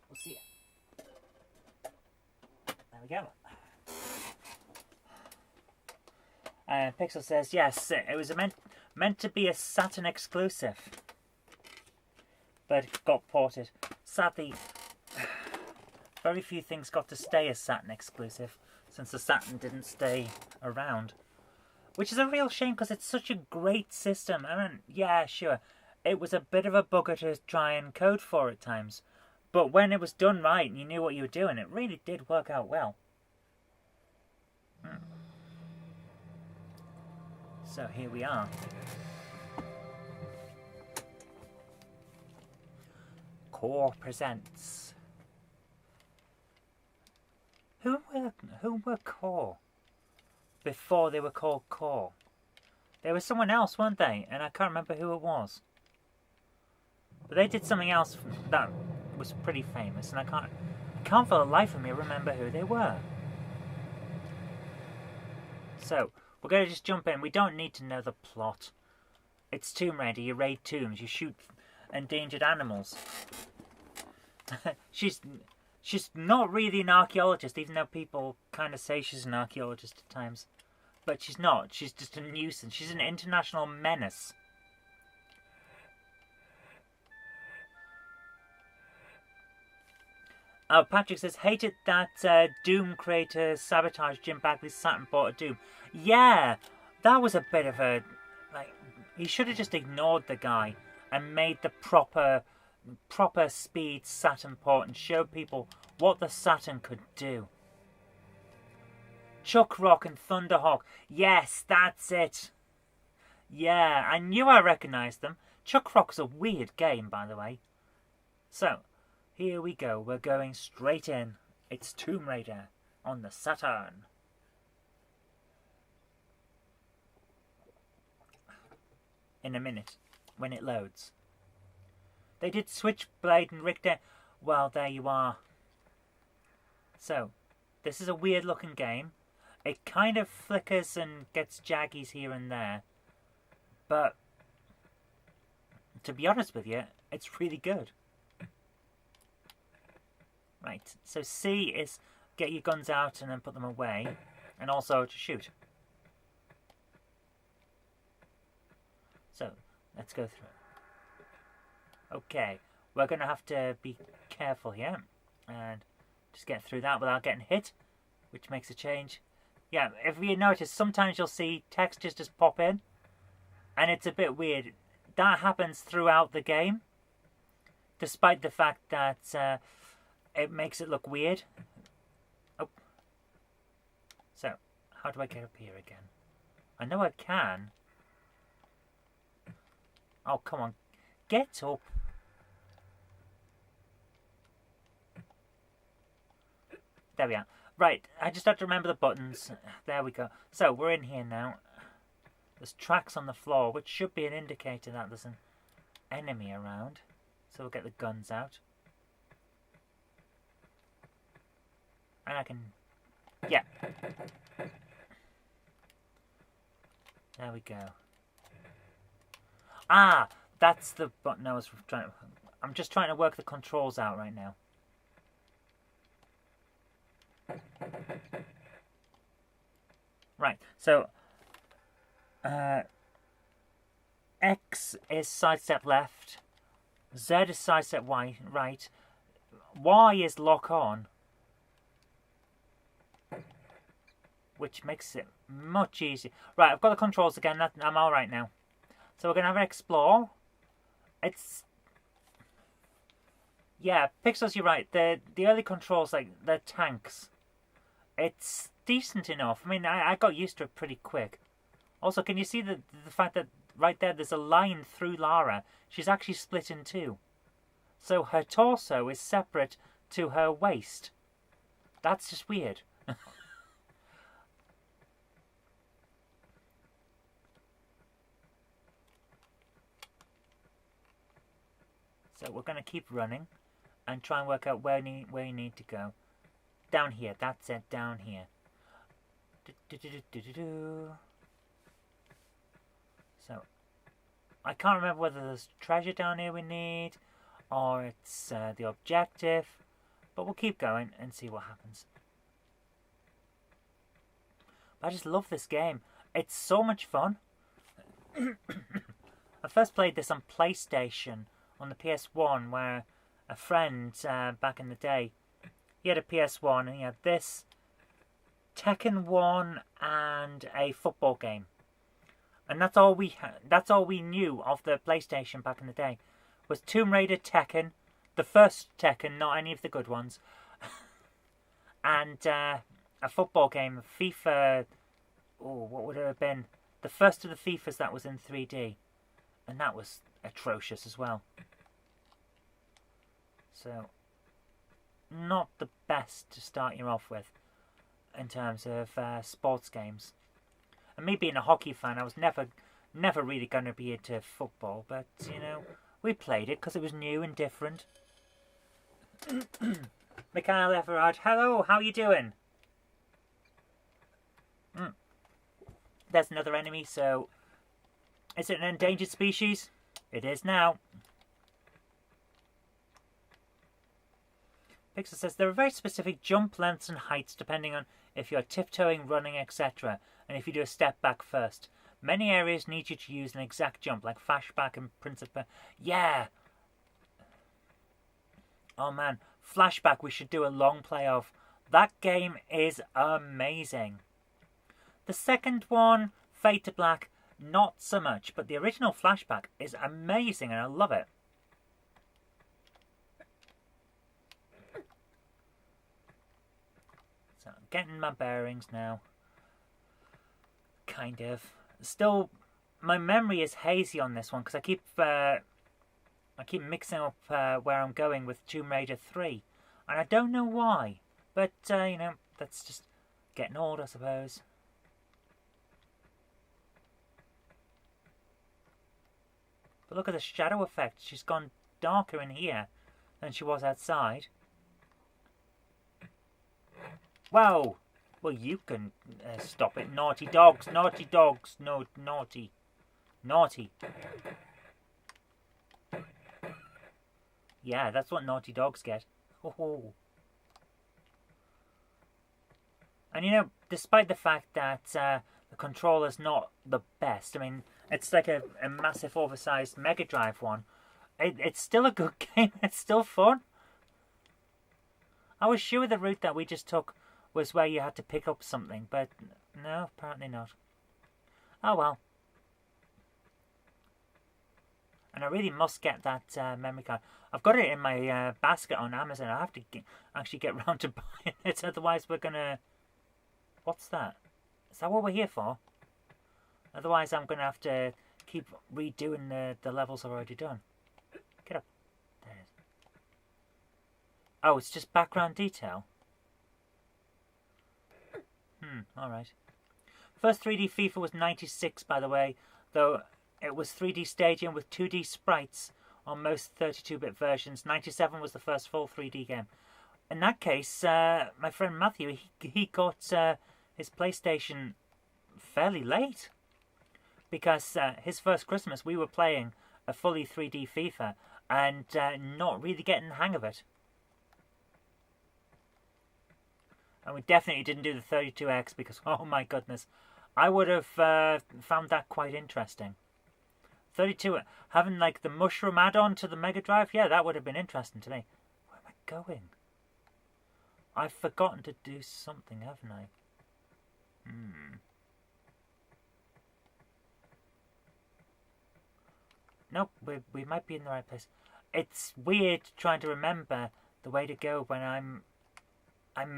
we'll see you. There we go. Pixel says, yes, it was meant to be a Saturn exclusive. But it got ported. Sadly, very few things got to stay as Saturn exclusive, since the Saturn didn't stay around. Which is a real shame, because it's such a great system. I mean, yeah, sure, it was a bit of a bugger to try and code for at times. But when it was done right and you knew what you were doing, it really did work out well. So here we are. Core presents. Who were Core? Before they were called Core. There was someone else, weren't they? And I can't remember who it was. But they did something else that was pretty famous, and I can't for the life of me remember who they were. So, we're going to just jump in. We don't need to know the plot. It's Tomb Raider. You raid tombs. You shoot endangered animals. She's not really an archaeologist, even though people kind of say she's an archaeologist at times. But she's not. She's just a nuisance. She's an international menace. Oh, Patrick says, hated that Doom creator sabotaged Jim Bagley's Saturn port of Doom. Yeah, that was a bit of a... like, he should have just ignored the guy and made the proper speed Saturn port and showed people what the Saturn could do. Chuck Rock and Thunderhawk. Yes, that's it. Yeah, I knew I recognised them. Chuck Rock's a weird game, by the way. So, here we go. We're going straight in. It's Tomb Raider on the Saturn. In a minute, when it loads. They did Switchblade and Richter. Well, there you are. So, this is a weird looking game. It kind of flickers and gets jaggies here and there. But, to be honest with you, it's really good. Right, so C is get your guns out and then put them away. And also to shoot. So, let's go through. Okay, we're going to have to be careful here. And just get through that without getting hit. Which makes a change. Yeah, if you notice, sometimes you'll see textures just pop in. And it's a bit weird. That happens throughout the game. Despite the fact that it makes it look weird. Oh. So, how do I get up here again? I know I can. Oh, come on. Get up. There we are. Right, I just have to remember the buttons. There we go. So, we're in here now. There's tracks on the floor, which should be an indicator that there's an enemy around. So we'll get the guns out. And I can... yeah. There we go. Ah! That's the button I was trying to... I'm just trying to work the controls out right now. Right, so... X is sidestep left. Z is sidestep right. Y is lock on. Which makes it much easier. Right, I've got the controls again. I'm alright now. So we're going to have an explore. It's... yeah, Pixels, you're right. The early controls, like, they're tanks. It's decent enough. I mean, I got used to it pretty quick. Also, can you see the fact that right there there's a line through Lara? She's actually split in two. So her torso is separate to her waist. That's just weird. So we're going to keep running and try and work out where you need to go. Down here, that's it, down here. So, I can't remember whether there's treasure down here we need, or it's the objective, but we'll keep going and see what happens. But I just love this game. It's so much fun. I first played this on PlayStation, on the PS1, where a friend back in the day, he had a PS1 and he had this, Tekken 1 and a football game. And that's all we knew of the PlayStation back in the day was Tomb Raider, Tekken, the first Tekken, not any of the good ones, and a football game, FIFA. Oh, what would it have been? The first of the FIFAs that was in 3D, and that was atrocious as well. So, not the best to start you off with. in terms of sports games. And me being a hockey fan, I was never really going to be into football, but, you know, we played it because it was new and different. Mikhail Everard, hello, how are you doing? There's another enemy, so... Is it an endangered species? It is now. Pixel says there are very specific jump lengths and heights depending on if you're tiptoeing, running, etc. and if you do a step back first. Many areas need you to use an exact jump, like Flashback and Principal. Yeah! Oh man, Flashback we should do a long play of. That game is amazing. The second one, Fade to Black, not so much, but the original Flashback is amazing and I love it. So I'm getting my bearings now. Kind of. Still, my memory is hazy on this one because I keep mixing up where I'm going with Tomb Raider 3. And I don't know why. But, you know, that's just getting old, I suppose. But look at the shadow effect. She's gone darker in here than she was outside. Whoa! Well, you can stop it. Naughty dogs. Naughty dogs. No, naughty. Naughty. Yeah, that's what naughty dogs get. Oh. And you know, despite the fact that the controller's not the best, I mean, it's like a massive oversized Mega Drive one. It's still a good game. It's still fun. I was sure the route that we just took was where you had to pick up something, but no, apparently not. Oh well. And I really must get that memory card. I've got it in my basket on Amazon. I have to actually get round to buying it, otherwise we're gonna... What's that? Is that what we're here for? Otherwise I'm gonna have to keep redoing the levels I've already done. Get up. There it is. Oh, it's just background detail. Alright. First 3D FIFA was 96, by the way, though it was 3D staging with 2D sprites on most 32-bit versions. 97 was the first full 3D game. In that case, my friend Matthew, he got his PlayStation fairly late. Because his first Christmas, we were playing a fully 3D FIFA and not really getting the hang of it. And we definitely didn't do the 32X because, oh my goodness, I would have found that quite interesting. 32, having like the mushroom add-on to the Mega Drive, yeah, that would have been interesting to me. Where am I going? I've forgotten to do something, haven't I? Nope, we might be in the right place. It's weird trying to remember the way to go when I'm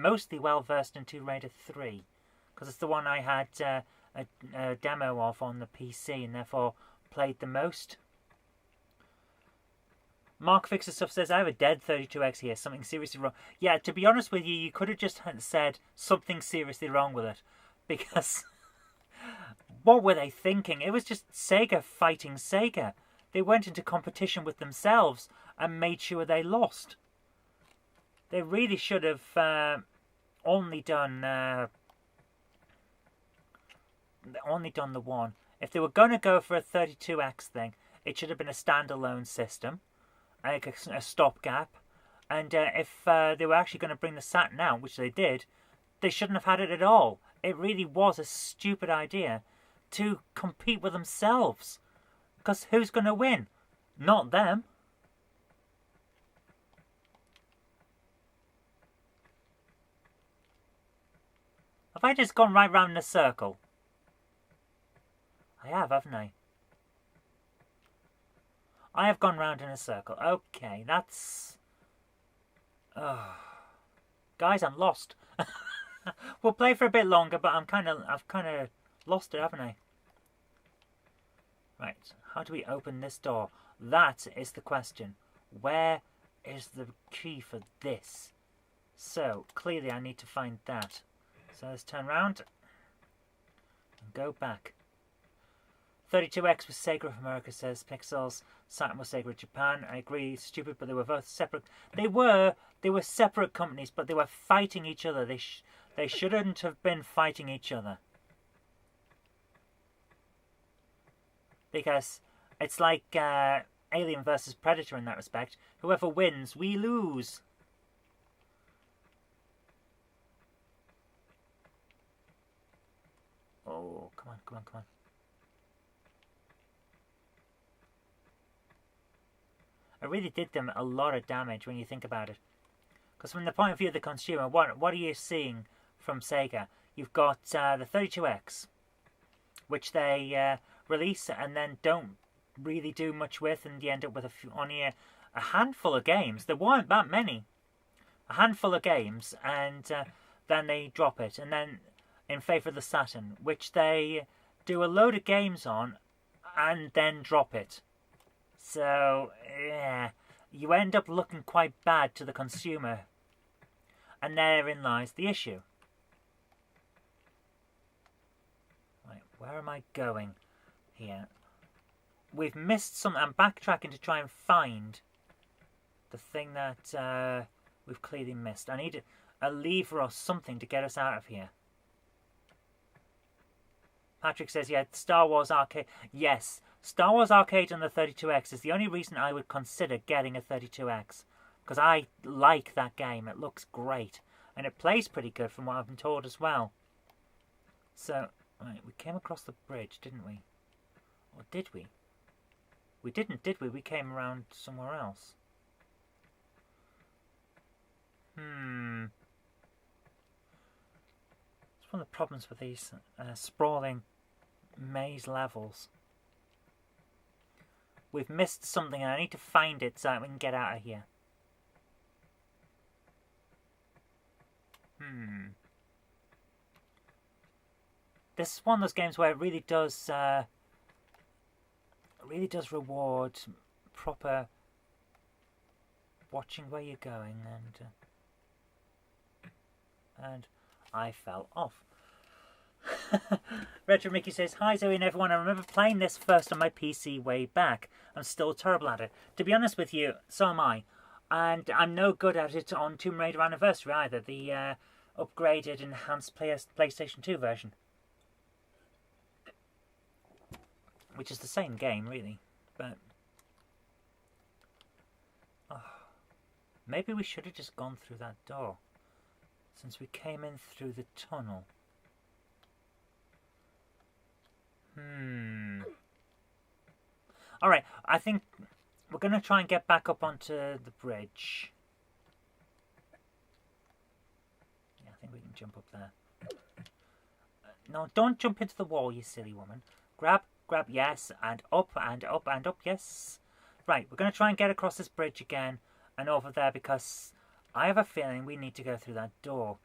mostly well versed in Tomb Raider 3, because it's the one I had a demo of on the PC and therefore played the most. Mark Fixer Stuff says, I have a dead 32X here, something seriously wrong. Yeah, to be honest with you, you could have just said something seriously wrong with it, because what were they thinking? It was just Sega fighting Sega. They went into competition with themselves and made sure they lost. They really should have only done the one. If they were going to go for a 32X thing, it should have been a standalone system, like a stopgap. And if they were actually going to bring the Saturn out, which they did, they shouldn't have had it at all. It really was a stupid idea to compete with themselves. Because who's going to win? Not them. Have I just gone right round in a circle? I have, haven't I? I have gone round in a circle. Okay, that's... Guys, I'm lost. We'll play for a bit longer, but I've kind of lost it, haven't I? Right, how do we open this door? That is the question. Where is the key for this? So, clearly I need to find that. So let's turn around and go back. 32X was Sega of America, says Pixels. Saturn was Sega of Japan. I agree, stupid, but they were both separate. They were separate companies, but they were fighting each other. They shouldn't have been fighting each other. Because it's like Alien versus Predator in that respect. Whoever wins, we lose. Oh, come on, come on, come on. I really did them a lot of damage when you think about it. Because from the point of view of the consumer, what are you seeing from Sega? You've got the 32X, which they release and then don't really do much with, and you end up with a handful of games. There weren't that many. A handful of games, and then they drop it, and then in favour of the Saturn, which they do a load of games on and then drop it. So, yeah, you end up looking quite bad to the consumer. And therein lies the issue. Right, where am I going here? We've missed some. I'm backtracking to try and find the thing that we've clearly missed. I need a lever or something to get us out of here. Patrick says, yeah, Star Wars Arcade. Yes, Star Wars Arcade on the 32X is the only reason I would consider getting a 32X. Because I like that game. It looks great. And it plays pretty good from what I've been told as well. So, right, we came across the bridge, didn't we? Or did we? We didn't, did we? We came around somewhere else. It's one of the problems with these sprawling maze levels. We've missed something and I need to find it so that we can get out of here. This is one of those games where it really does reward proper watching where you're going, and I fell off. Retro Mickey says, hi Zoe and everyone, I remember playing this first on my PC way back. I'm still terrible at it. To be honest with you, so am I. And I'm no good at it on Tomb Raider Anniversary either, the upgraded, enhanced PlayStation 2 version. Which is the same game, really. But maybe we should have just gone through that door, since we came in through the tunnel. Alright, I think we're going to try and get back up onto the bridge. Yeah, I think we can jump up there. No, don't jump into the wall, you silly woman. Grab, yes, and up, and up, and up, yes. Right, we're going to try and get across this bridge again and over there, because I have a feeling we need to go through that door.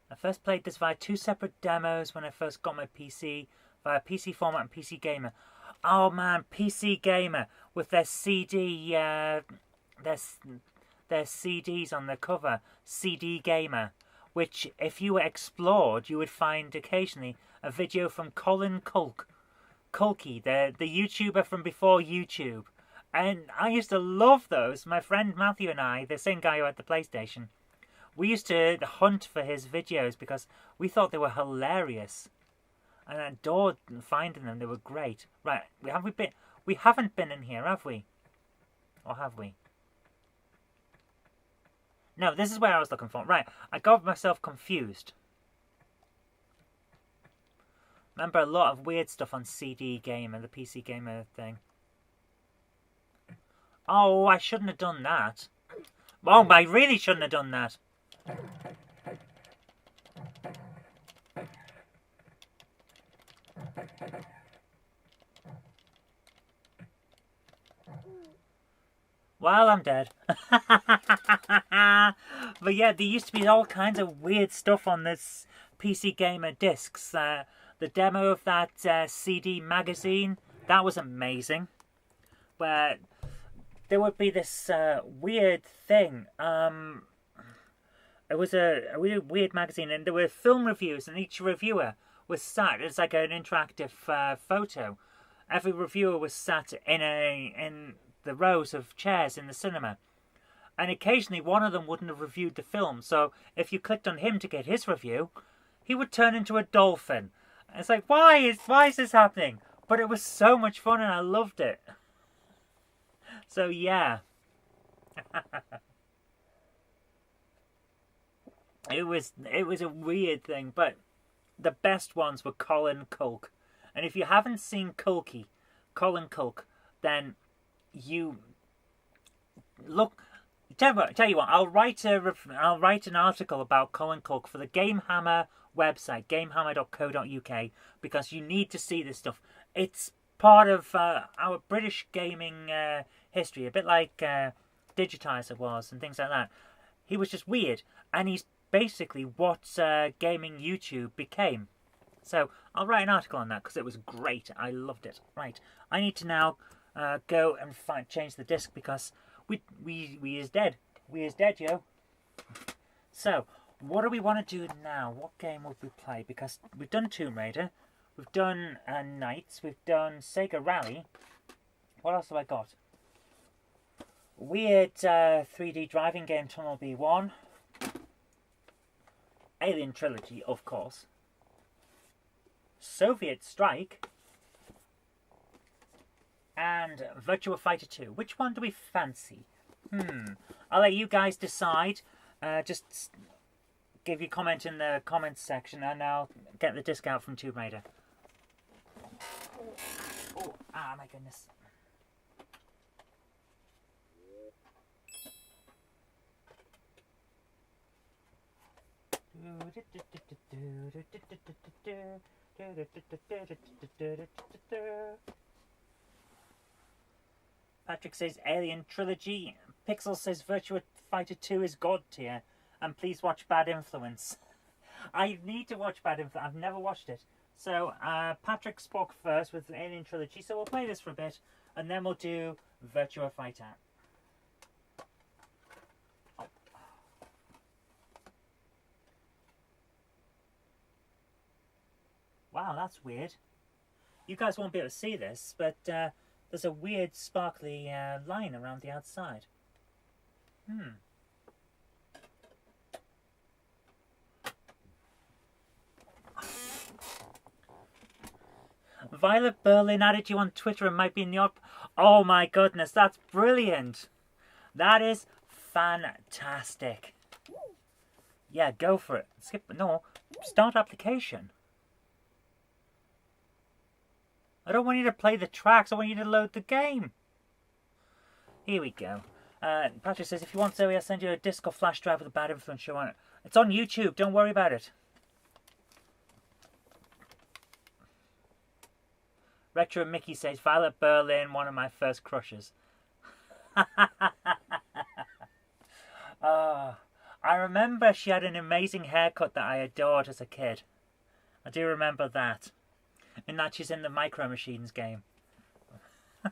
I first played this via 2 separate demos when I first got my PC, via PC Format and PC Gamer. Oh man, PC Gamer with their CD, their CDs on the cover, CD Gamer, which if you explored, you would find occasionally a video from Colin Culkey, the YouTuber from before YouTube. And I used to love those. My friend Matthew and I, the same guy who had the PlayStation, we used to hunt for his videos because we thought they were hilarious. And I adored finding them. They were great. Right, we haven't been in here, have we? Or have we? No, this is where I was looking for. Right, I got myself confused. Remember a lot of weird stuff on CD Gamer, the PC Gamer thing. Oh, I shouldn't have done that. Oh, I really shouldn't have done that. Well, I'm dead. But yeah, there used to be all kinds of weird stuff on this PC Gamer discs. The demo of that CD magazine, that was amazing. Where there would be this weird thing. It was a weird magazine, and there were film reviews, and each reviewer was sat. It's like an interactive photo. Every reviewer was sat in the rows of chairs in the cinema, and occasionally one of them wouldn't have reviewed the film. So if you clicked on him to get his review, he would turn into a dolphin. And it's like, why is this happening? But it was so much fun, and I loved it. So yeah. It was a weird thing, but the best ones were Colin Culk. And if you haven't seen Colin Culk, then you look. Tell you what, I'll write an article about Colin Culk for the GameHammer website, gamehammer.co.uk, because you need to see this stuff. It's part of our British gaming history, a bit like Digitizer was and things like that. He was just weird, and he's basically what gaming YouTube became. So I'll write an article on that because it was great. I loved it. Right, I need to now go and change the disc because we is dead. We is dead, yo. So what do we want to do now? What game would we play? Because we've done Tomb Raider, we've done Knights, we've done Sega Rally. What else have I got? Weird 3D driving game Tunnel B1. Alien Trilogy, of course. Soviet Strike. And Virtua Fighter 2. Which one do we fancy? I'll let you guys decide. Just give your comment in the comments section and I'll get the disc out from Tomb Raider. Oh, my goodness. Patrick says Alien Trilogy. Pixel says Virtua Fighter 2 is God tier. And please watch Bad Influence. I need to watch Bad Influence. I've never watched it. So Patrick spoke first with Alien Trilogy. So we'll play this for a bit. And then we'll do Virtua Fighter. Wow, that's weird. You guys won't be able to see this, but there's a weird sparkly line around the outside. Violet Berlin added you on Twitter and might be in the Oh my goodness, that's brilliant. That is fantastic. Yeah, go for it. Start application. I don't want you to play the tracks, I want you to load the game. Here we go. Patrick says, if you want Zoe, I'll send you a disc or flash drive with a Bad Influence show on it. It's on YouTube, don't worry about it. Retro Mickey says, Violet Berlin, one of my first crushes. I remember she had an amazing haircut that I adored as a kid. I do remember that. And that she's in the Micro Machines game.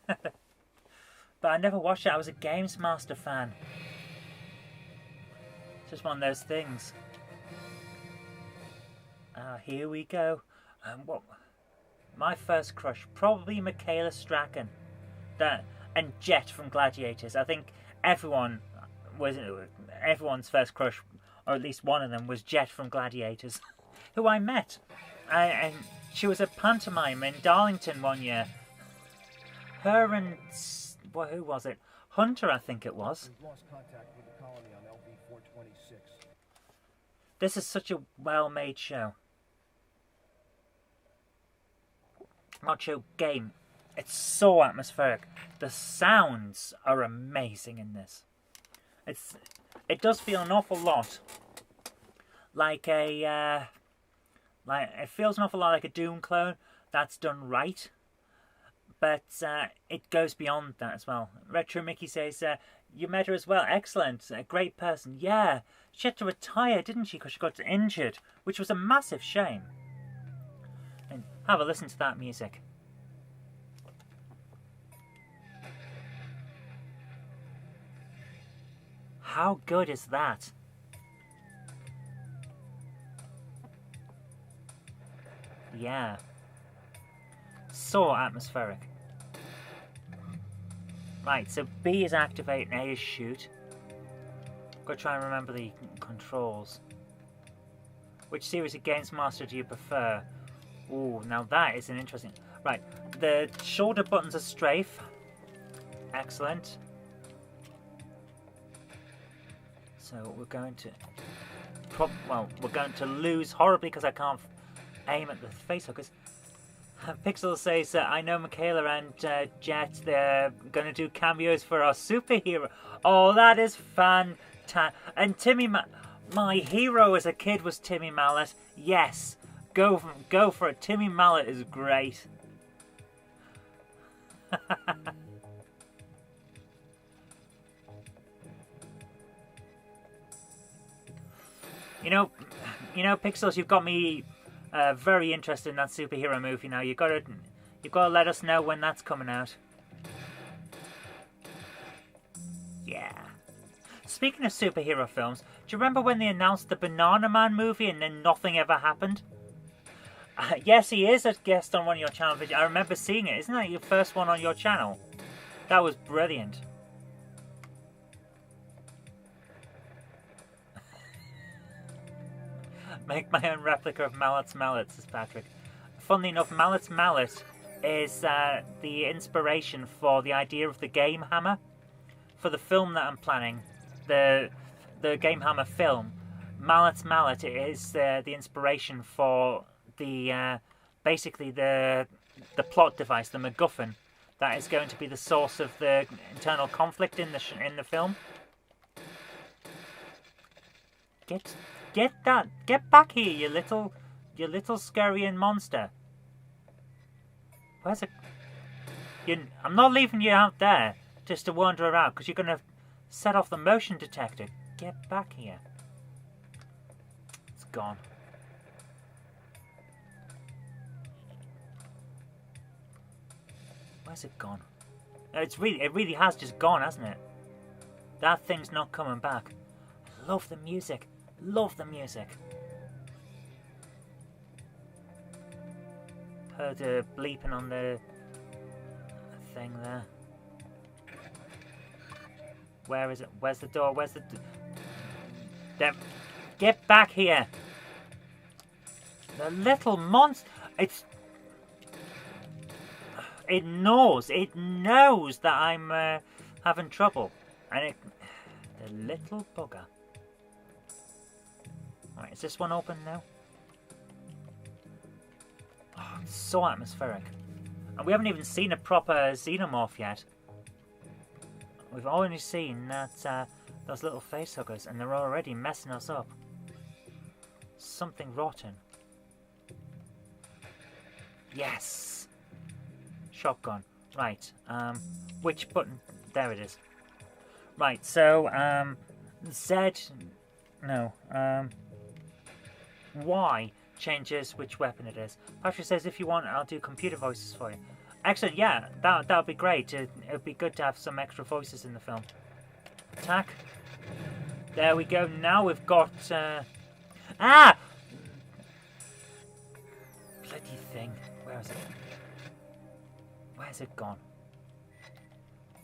But I never watched it. I was a Games Master fan. Just one of those things. Here we go. My first crush, probably Michaela Strachan. And Jet from Gladiators. I think everyone's first crush, or at least one of them, was Jet from Gladiators, who I met. And she was a pantomime in Darlington one year. Her and who was it? Hunter, I think it was. We've lost contact with the colony on LV-426. This is such a well-made show. Not show, game. It's so atmospheric. The sounds are amazing in this. It does feel an awful lot like it feels an awful lot like a Doom clone that's done right. But it goes beyond that as well. Retro Mickey says, you met her as well. Excellent. A great person. Yeah. She had to retire, didn't she? Because she got injured, which was a massive shame. And have a listen to that music. How good is that? Yeah. So atmospheric. Right, so B is activate and A is shoot. Gotta try and remember the controls. Which series of Games Master do you prefer? Ooh, now that is an interesting... Right, the shoulder buttons are strafe. Excellent. So we're going to... well, we're going to lose horribly because I can't aim at the facehuggers. Pixel says, I know Michaela and Jet, they're going to do cameos for our superhero. Oh, that is fantastic. And Timmy... my hero as a kid was Timmy Mallet. Yes, go for it. Timmy Mallet is great. You know, Pixels, you've got me very interested in that superhero movie now. You've got to let us know when that's coming out. Yeah. Speaking of superhero films, do you remember when they announced the Banana Man movie and then nothing ever happened? Yes, he is a guest on one of your channel videos. I remember seeing it. Isn't that your first one on your channel? That was brilliant. Make my own replica of Mallet's Mallet, says Patrick. Funnily enough, Mallet's Mallet is the inspiration for the idea of the GameHammer. For the film that I'm planning, the GameHammer film, Mallet's Mallet is the inspiration for the basically the plot device, the MacGuffin, that is going to be the source of the internal conflict in the film. Get back here, you little scurrying monster. Where's it? I'm not leaving you out there just to wander around, because you're going to set off the motion detector. Get back here. It's gone. Where's it gone? It really has just gone, hasn't it? That thing's not coming back. Love the music. Love the music. Heard a bleeping on the thing there. Where is it? Where's the door? Where's the... There. Get back here! The little monster... It knows that I'm having trouble. And the little bugger. Right, is this one open now? Oh, it's so atmospheric. And we haven't even seen a proper xenomorph yet. We've only seen that those little facehuggers, and they're already messing us up. Something rotten. Yes! Shotgun. Right, which button? There it is. Right, so, Z... No, Y changes which weapon it is. Patrick says, if you want, I'll do computer voices for you. Excellent, yeah, that would be great. It would be good to have some extra voices in the film. Attack. There we go. Now we've got... Ah! Bloody thing. Where is it? Where's it gone?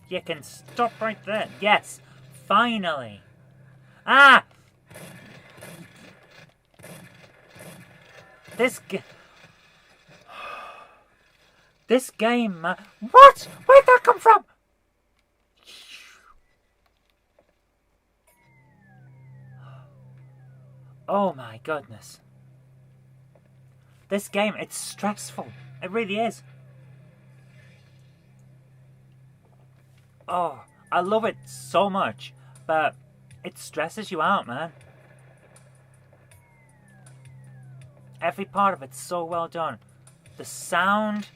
You can stop right there. Yes! Finally! Ah! This game, what? Where'd that come from? Oh my goodness. This game, it's stressful. It really is. Oh, I love it so much, but it stresses you out, man. Every part of it's so well done. The sound,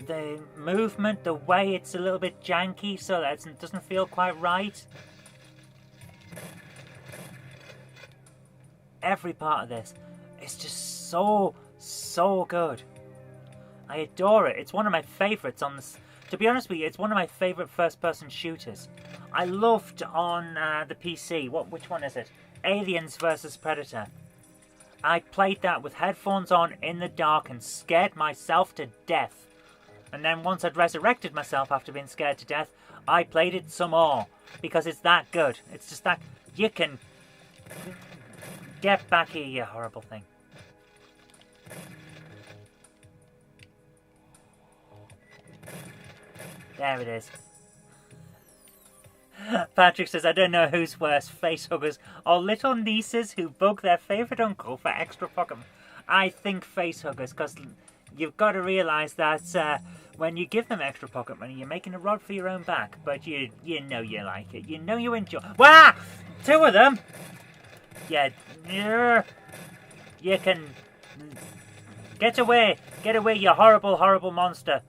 the movement, the way it's a little bit janky so that it doesn't feel quite right. Every part of this is just so good. I adore it. It's one of my favourites on this. To be honest with you, it's one of my favourite first-person shooters. I loved on the PC. Which one is it? Aliens vs Predator. I played that with headphones on in the dark and scared myself to death. And then once I'd resurrected myself after being scared to death, I played it some more. Because it's that good. It's just that you can... Get back here, you horrible thing. There it is. Patrick says, I don't know who's worse, facehuggers or little nieces who bug their favourite uncle for extra pocket. I think facehuggers, because you've got to realise that when you give them extra pocket money, you're making a rod for your own back. But you know you like it. You know you enjoy. Wah! 2 of them! Yeah, you can... Get away! Get away, you horrible, horrible monster.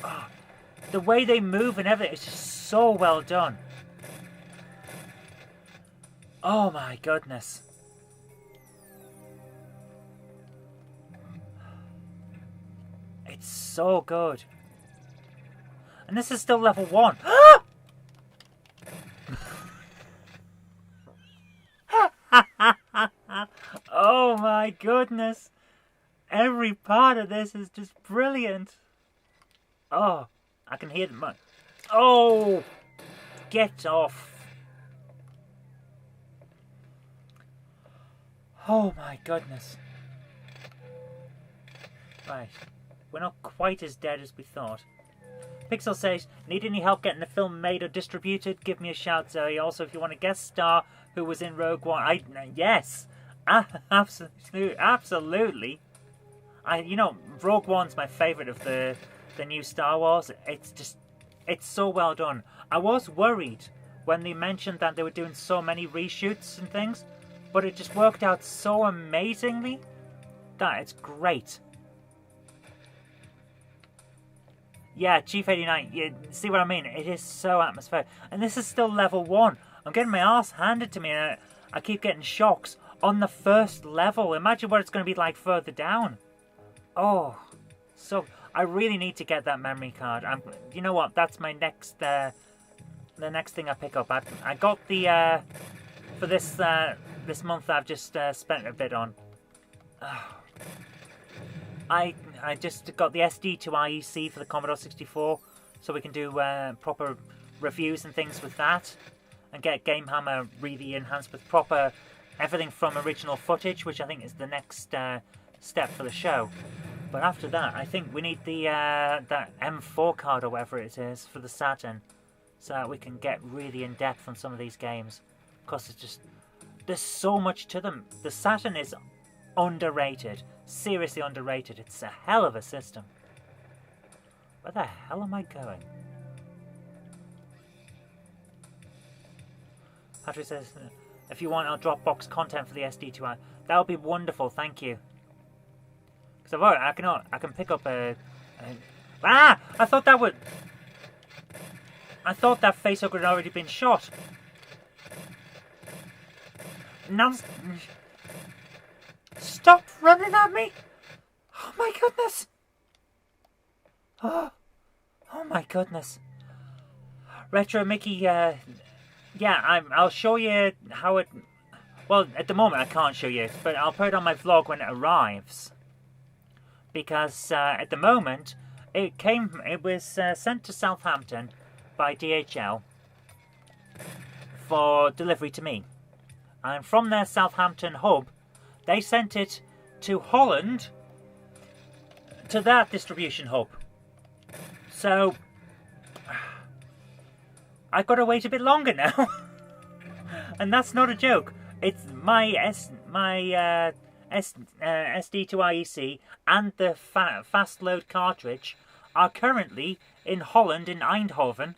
Oh, the way they move and everything is just so well done. Oh my goodness. It's so good. And this is still level 1. Oh my goodness. Every part of this is just brilliant. Oh, I can hear them. Oh, get off. Oh my goodness. Right, we're not quite as dead as we thought. Pixel says, need any help getting the film made or distributed? Give me a shout, Zoe. Also, if you want a guest star who was in Rogue One, yes, absolutely. You know, Rogue One's my favourite of the new Star Wars. It's so well done. I was worried when they mentioned that they were doing so many reshoots and things, but it just worked out so amazingly that it's great. Yeah, Chief 89, you see what I mean? It is so atmospheric. And this is still level 1. I'm getting my arse handed to me and I keep getting shocks on the first level. Imagine what it's going to be like further down. Oh, so I really need to get that memory card. You know what? That's my next, the next thing I pick up. I got the, for this month I've just spent a bit on. I just got the SD to IEC for the Commodore 64, so we can do proper reviews and things with that, and get GameHammer really enhanced with proper everything from original footage, which I think is the next step for the show. But after that, I think we need the that M4 card or whatever it is for the Saturn, so that we can get really in depth on some of these games. Because it's just, there's so much to them. The Saturn is underrated. Seriously underrated. It's a hell of a system. Where the hell am I going? Patrick says, if you want, I'll Dropbox content for the SD2i. That would be wonderful, thank you. Because I can pick up a... I thought that would... I thought that facehugger had already been shot. Now... Stop running at me! Oh my goodness! Oh my goodness! Retro Mickey, yeah, I'll show you how it... Well, at the moment I can't show you, but I'll put it on my vlog when it arrives. Because at the moment, it was sent to Southampton by DHL for delivery to me. And from their Southampton hub, they sent it to Holland, to that distribution hub. So, I've got to wait a bit longer now. And that's not a joke. It's my SD to IEC and the fast load cartridge are currently in Holland, in Eindhoven,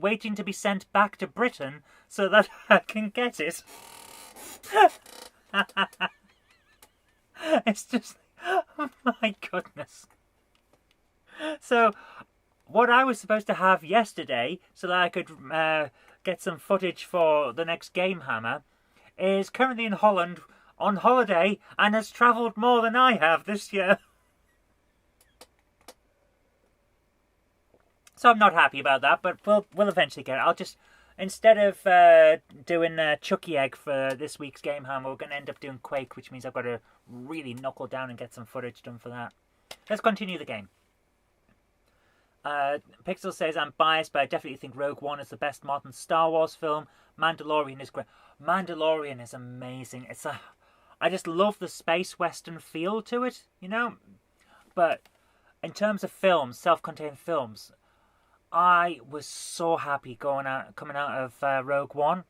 waiting to be sent back to Britain so that I can get it. It's just, oh my goodness. So, what I was supposed to have yesterday, so that I could get some footage for the next GameHammer, is currently in Holland on holiday and has travelled more than I have this year. So I'm not happy about that, but we'll eventually get it. I'll just, instead of doing Chucky Egg for this week's Game Hammer, we're going to end up doing Quake, which means I've got to really knuckle down and get some footage done for that. Let's continue the game. Pixel says, I'm biased, but I definitely think Rogue One is the best modern Star Wars film. Mandalorian is great. Mandalorian is amazing. I just love the space western feel to it, you know? But in terms of films, self-contained films, I was so happy coming out of Rogue One.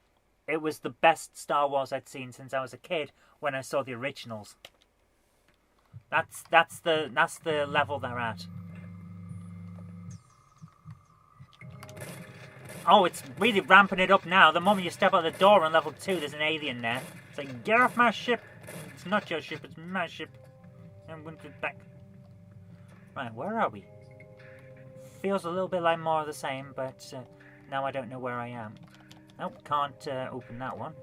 It was the best Star Wars I'd seen since I was a kid when I saw the originals. That's the level they're at. Oh, it's really ramping it up now. The moment you step out the door on level 2, there's an alien there. It's like, get off my ship. It's not your ship, it's my ship. I'm going to back. Right, where are we? Feels a little bit like more of the same, but now I don't know where I am. Nope, can't open that one.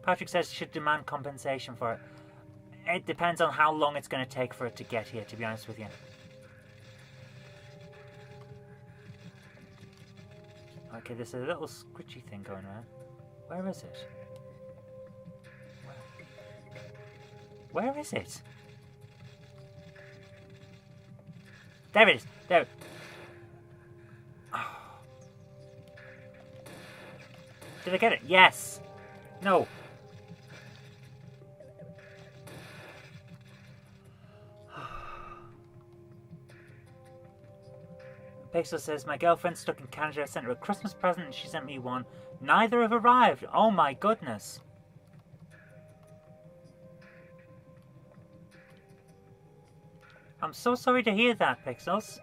Patrick says should demand compensation for it. It depends on how long it's going to take for it to get here, to be honest with you. Okay, there's a little squishy thing going around. Where is it? Where is it? There it is. There. Oh. Did I get it? Yes. No. Pixel says, my girlfriend's stuck in Canada. I sent her a Christmas present and she sent me one. Neither have arrived. Oh my goodness. I'm so sorry to hear that, Pixels.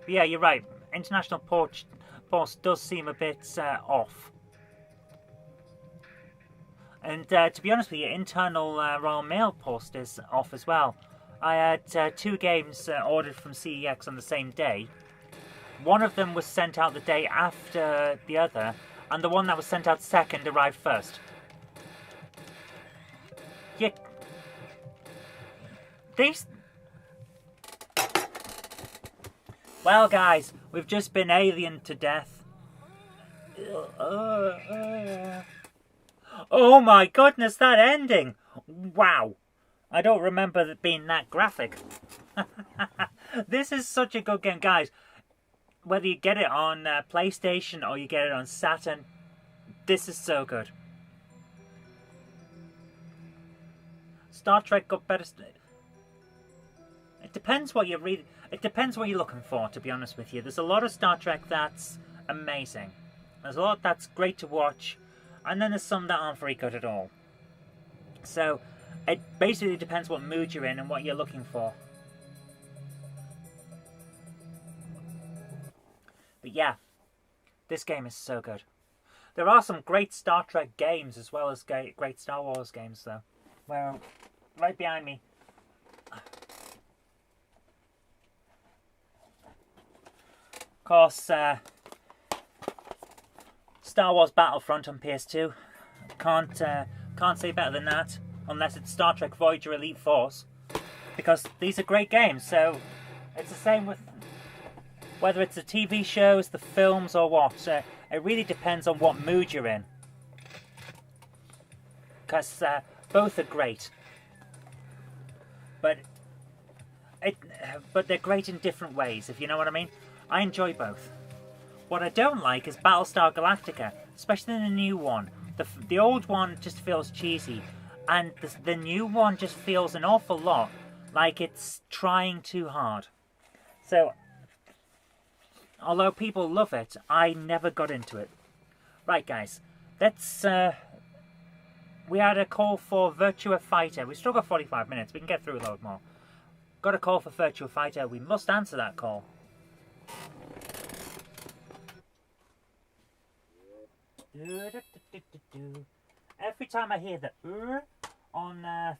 But yeah, you're right. International post does seem a bit off. And to be honest with you, internal Royal Mail post is off as well. I had 2 games ordered from CEX on the same day. One of them was sent out the day after the other, and the one that was sent out second arrived first. Yeah. These... Well, guys, we've just been aliened to death. Oh my goodness, that ending! Wow. I don't remember it being that graphic. This is such a good game, guys. Whether you get it on PlayStation or you get it on Saturn, this is so good. Star Trek got better. It depends what you're reading. It depends what you're looking for, to be honest with you. There's a lot of Star Trek that's amazing. There's a lot that's great to watch, and then there's some that aren't very good at all. So, it basically depends what mood you're in and what you're looking for. But yeah, this game is so good. There are some great Star Trek games as well as great Star Wars games, though. Well, right behind me. Of course, Star Wars Battlefront on PS2. Can't say better than that, unless it's Star Trek Voyager Elite Force, because these are great games. So it's the same with whether it's the TV shows, the films, or what. It really depends on what mood you're in, because both are great. But they're great in different ways, if you know what I mean. I enjoy both. What I don't like is Battlestar Galactica, especially the new one. The old one just feels cheesy, and the new one just feels an awful lot like it's trying too hard. So, although people love it, I never got into it. Right, guys, let's... we had a call for Virtua Fighter. We've still got 45 minutes. We can get through a load more. Got a call for Virtua Fighter. We must answer that call. Every time I hear the on the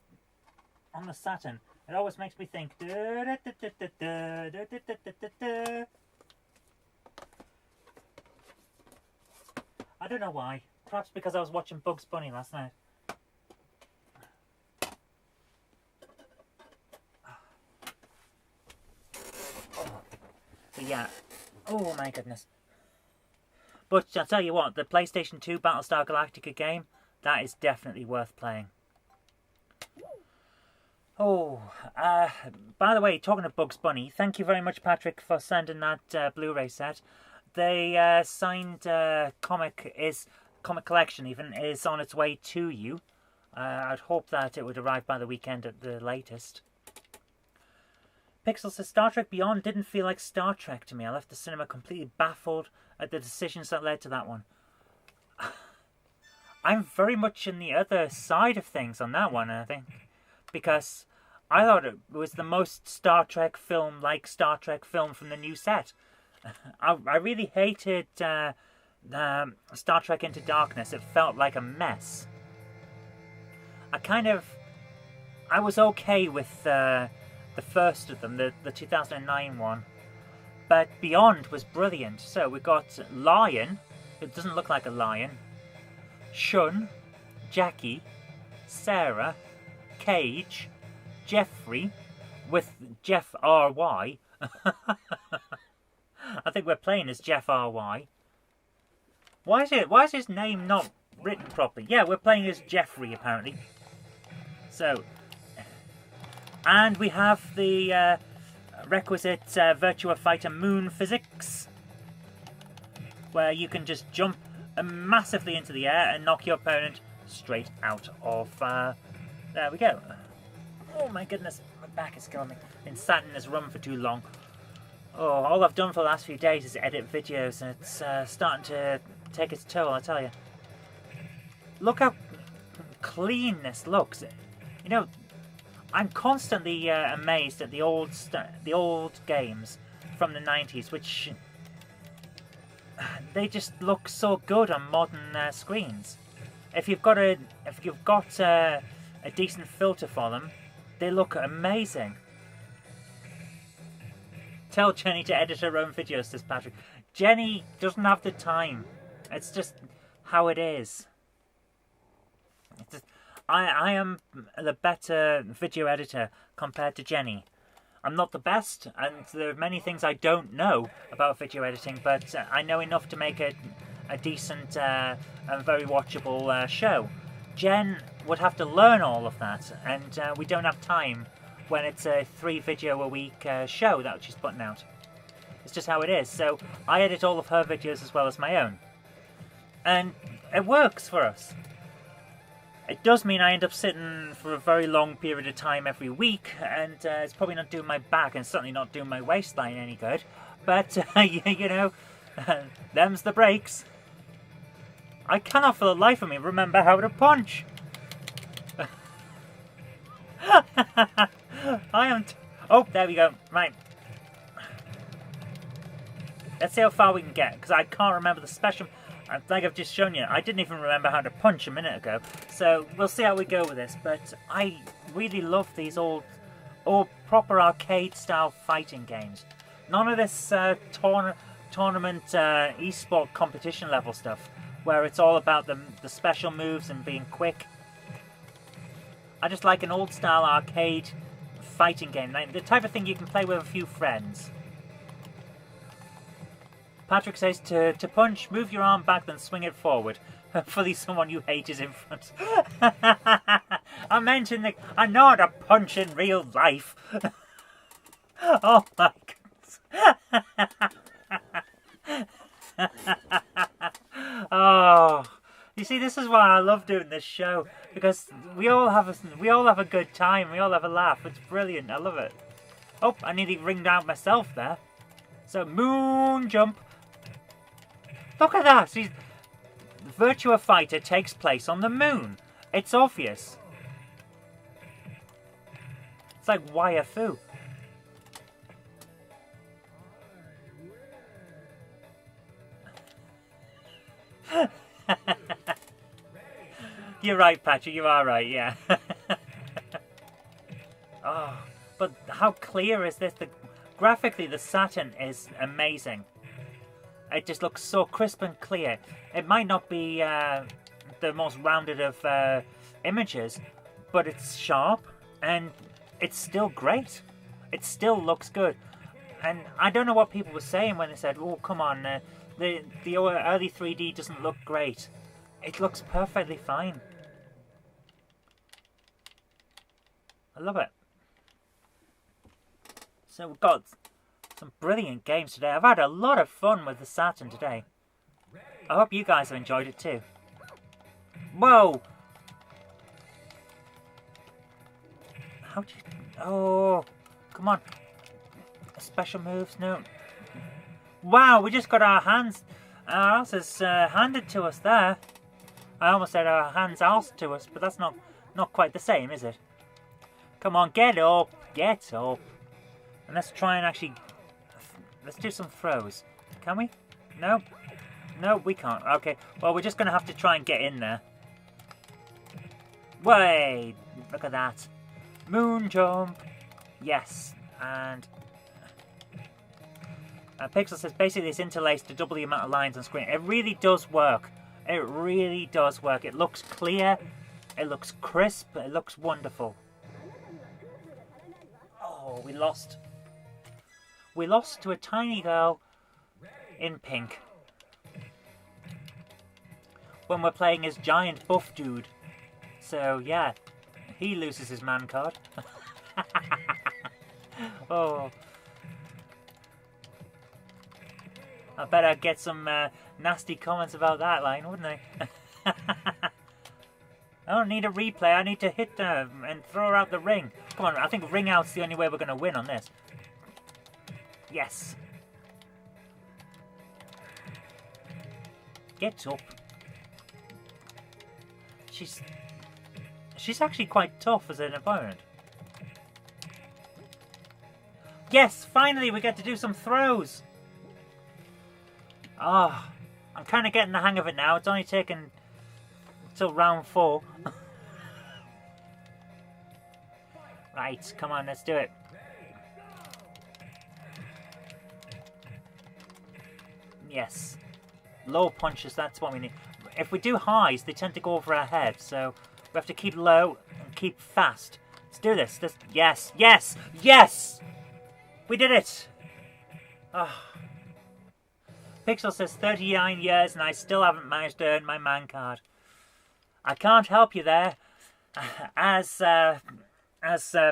Saturn, it always makes me think. I don't know why. Perhaps because I was watching Bugs Bunny last night. But yeah, Oh my goodness. But I'll tell you what, the PlayStation 2 Battlestar Galactica game, that is definitely worth playing. Oh, by the way, talking of Bugs Bunny, thank you very much, Patrick, for sending that Blu-ray set. The signed comic collection even is on its way to you. I'd hope that it would arrive by the weekend at the latest. Pixel says, Star Trek Beyond didn't feel like Star Trek to me. I left the cinema completely baffled at the decisions that led to that one. I'm very much in the other side of things on that one, I think. Because I thought it was the most Star Trek film like Star Trek film from the new set. I really hated Star Trek Into Darkness. It felt like a mess. I was okay with the first of them, the 2009 one. But Beyond was brilliant. So we got Lion, it doesn't look like a lion, Shun, Jackie, Sarah, Cage, Jeffrey, with Jeff R.Y. I think we're playing as Jeff R.Y. Why is his name not written properly? Yeah, we're playing as Jeffrey, apparently. So, and we have the requisite Virtua Fighter Moon physics, where you can just jump massively into the air and knock your opponent straight out of... there we go. Oh my goodness, my back is killing me. Been sat in this room for too long. Oh, all I've done for the last few days is edit videos, and it's starting to take its toll, I tell you. Look how clean this looks. You know, I'm constantly amazed at the old games from the 90s, which they just look so good on modern screens. If you've got a decent filter for them, they look amazing. Tell Jenny to edit her own videos, says Patrick. Jenny doesn't have the time. It's just how it is. I am the better video editor compared to Jenny. I'm not the best, and there are many things I don't know about video editing, but I know enough to make a decent and very watchable show. Jen would have to learn all of that, and we don't have time when it's a 3 video a week show that she's putting out. It's just how it is. So I edit all of her videos as well as my own. And it works for us. It does mean I end up sitting for a very long period of time every week, and it's probably not doing my back and certainly not doing my waistline any good. But, you know, them's the breaks. I cannot for the life of me remember how to punch. I am... oh, there we go. Right. Let's see how far we can get, because I can't remember the special... like I've just shown you, I didn't even remember how to punch a minute ago. So, we'll see how we go with this. But I really love these old proper arcade-style fighting games. None of this tournament esport competition level stuff, where it's all about the special moves and being quick. I just like an old-style arcade fighting game, like the type of thing you can play with a few friends. Patrick says to punch, move your arm back, then swing it forward. Hopefully someone you hate is in front. I mentioned that I know how to punch in real life. Oh my goodness. Oh, you see, this is why I love doing this show, because we all have a good time, we all have a laugh. It's brilliant. I love it. Oh, I nearly ringed out myself there. So moon jump. Look at that. See, Virtua Fighter takes place on the moon. It's obvious. It's like wire fu. You're right, Patrick, you are right, yeah. Oh, but how clear is this? Graphically, the Saturn is amazing. It just looks so crisp and clear. It might not be the most rounded of images, but it's sharp, and it's still great. It still looks good. And I don't know what people were saying when they said, "Oh, come on, the early 3D doesn't look great." It looks perfectly fine. I love it. So we've got some brilliant games today. I've had a lot of fun with the Saturn today. I hope you guys have enjoyed it too. Whoa! How do you... Oh, come on. Special moves? No. Wow, we just got our hands... Our asses handed to us there. I almost said our hands asked to us, but that's not quite the same, is it? Come on, get up. Get up. And let's try and actually... Let's do some throws. Can we? No? No, we can't. Okay, well, we're just going to have to try and get in there. Way! Look at that. Moon jump. Yes. And... Pixel says basically it's interlaced to double the amount of lines on screen. It really does work. It really does work. It looks clear. It looks crisp. It looks wonderful. Oh, we lost. We lost to a tiny girl in pink. When we're playing as giant buff dude. So, yeah. He loses his man card. Oh. I bet I'd get some nasty comments about that line, wouldn't I? I don't need a replay. I need to hit her and throw her out the ring. Come on, I think ring out's the only way we're going to win on this. Yes. Get up. She's actually quite tough as an opponent. Yes, finally we get to do some throws. Ah, oh, I'm kind of getting the hang of it now. It's only taken till round 4. Right, come on, let's do it. Yes. Low punches, that's what we need. If we do highs, they tend to go over our head, so we have to keep low and keep fast. Let's do this. Yes, yes, yes! We did it! Oh. Pixel says 39 years and I still haven't managed to earn my man card. I can't help you there. As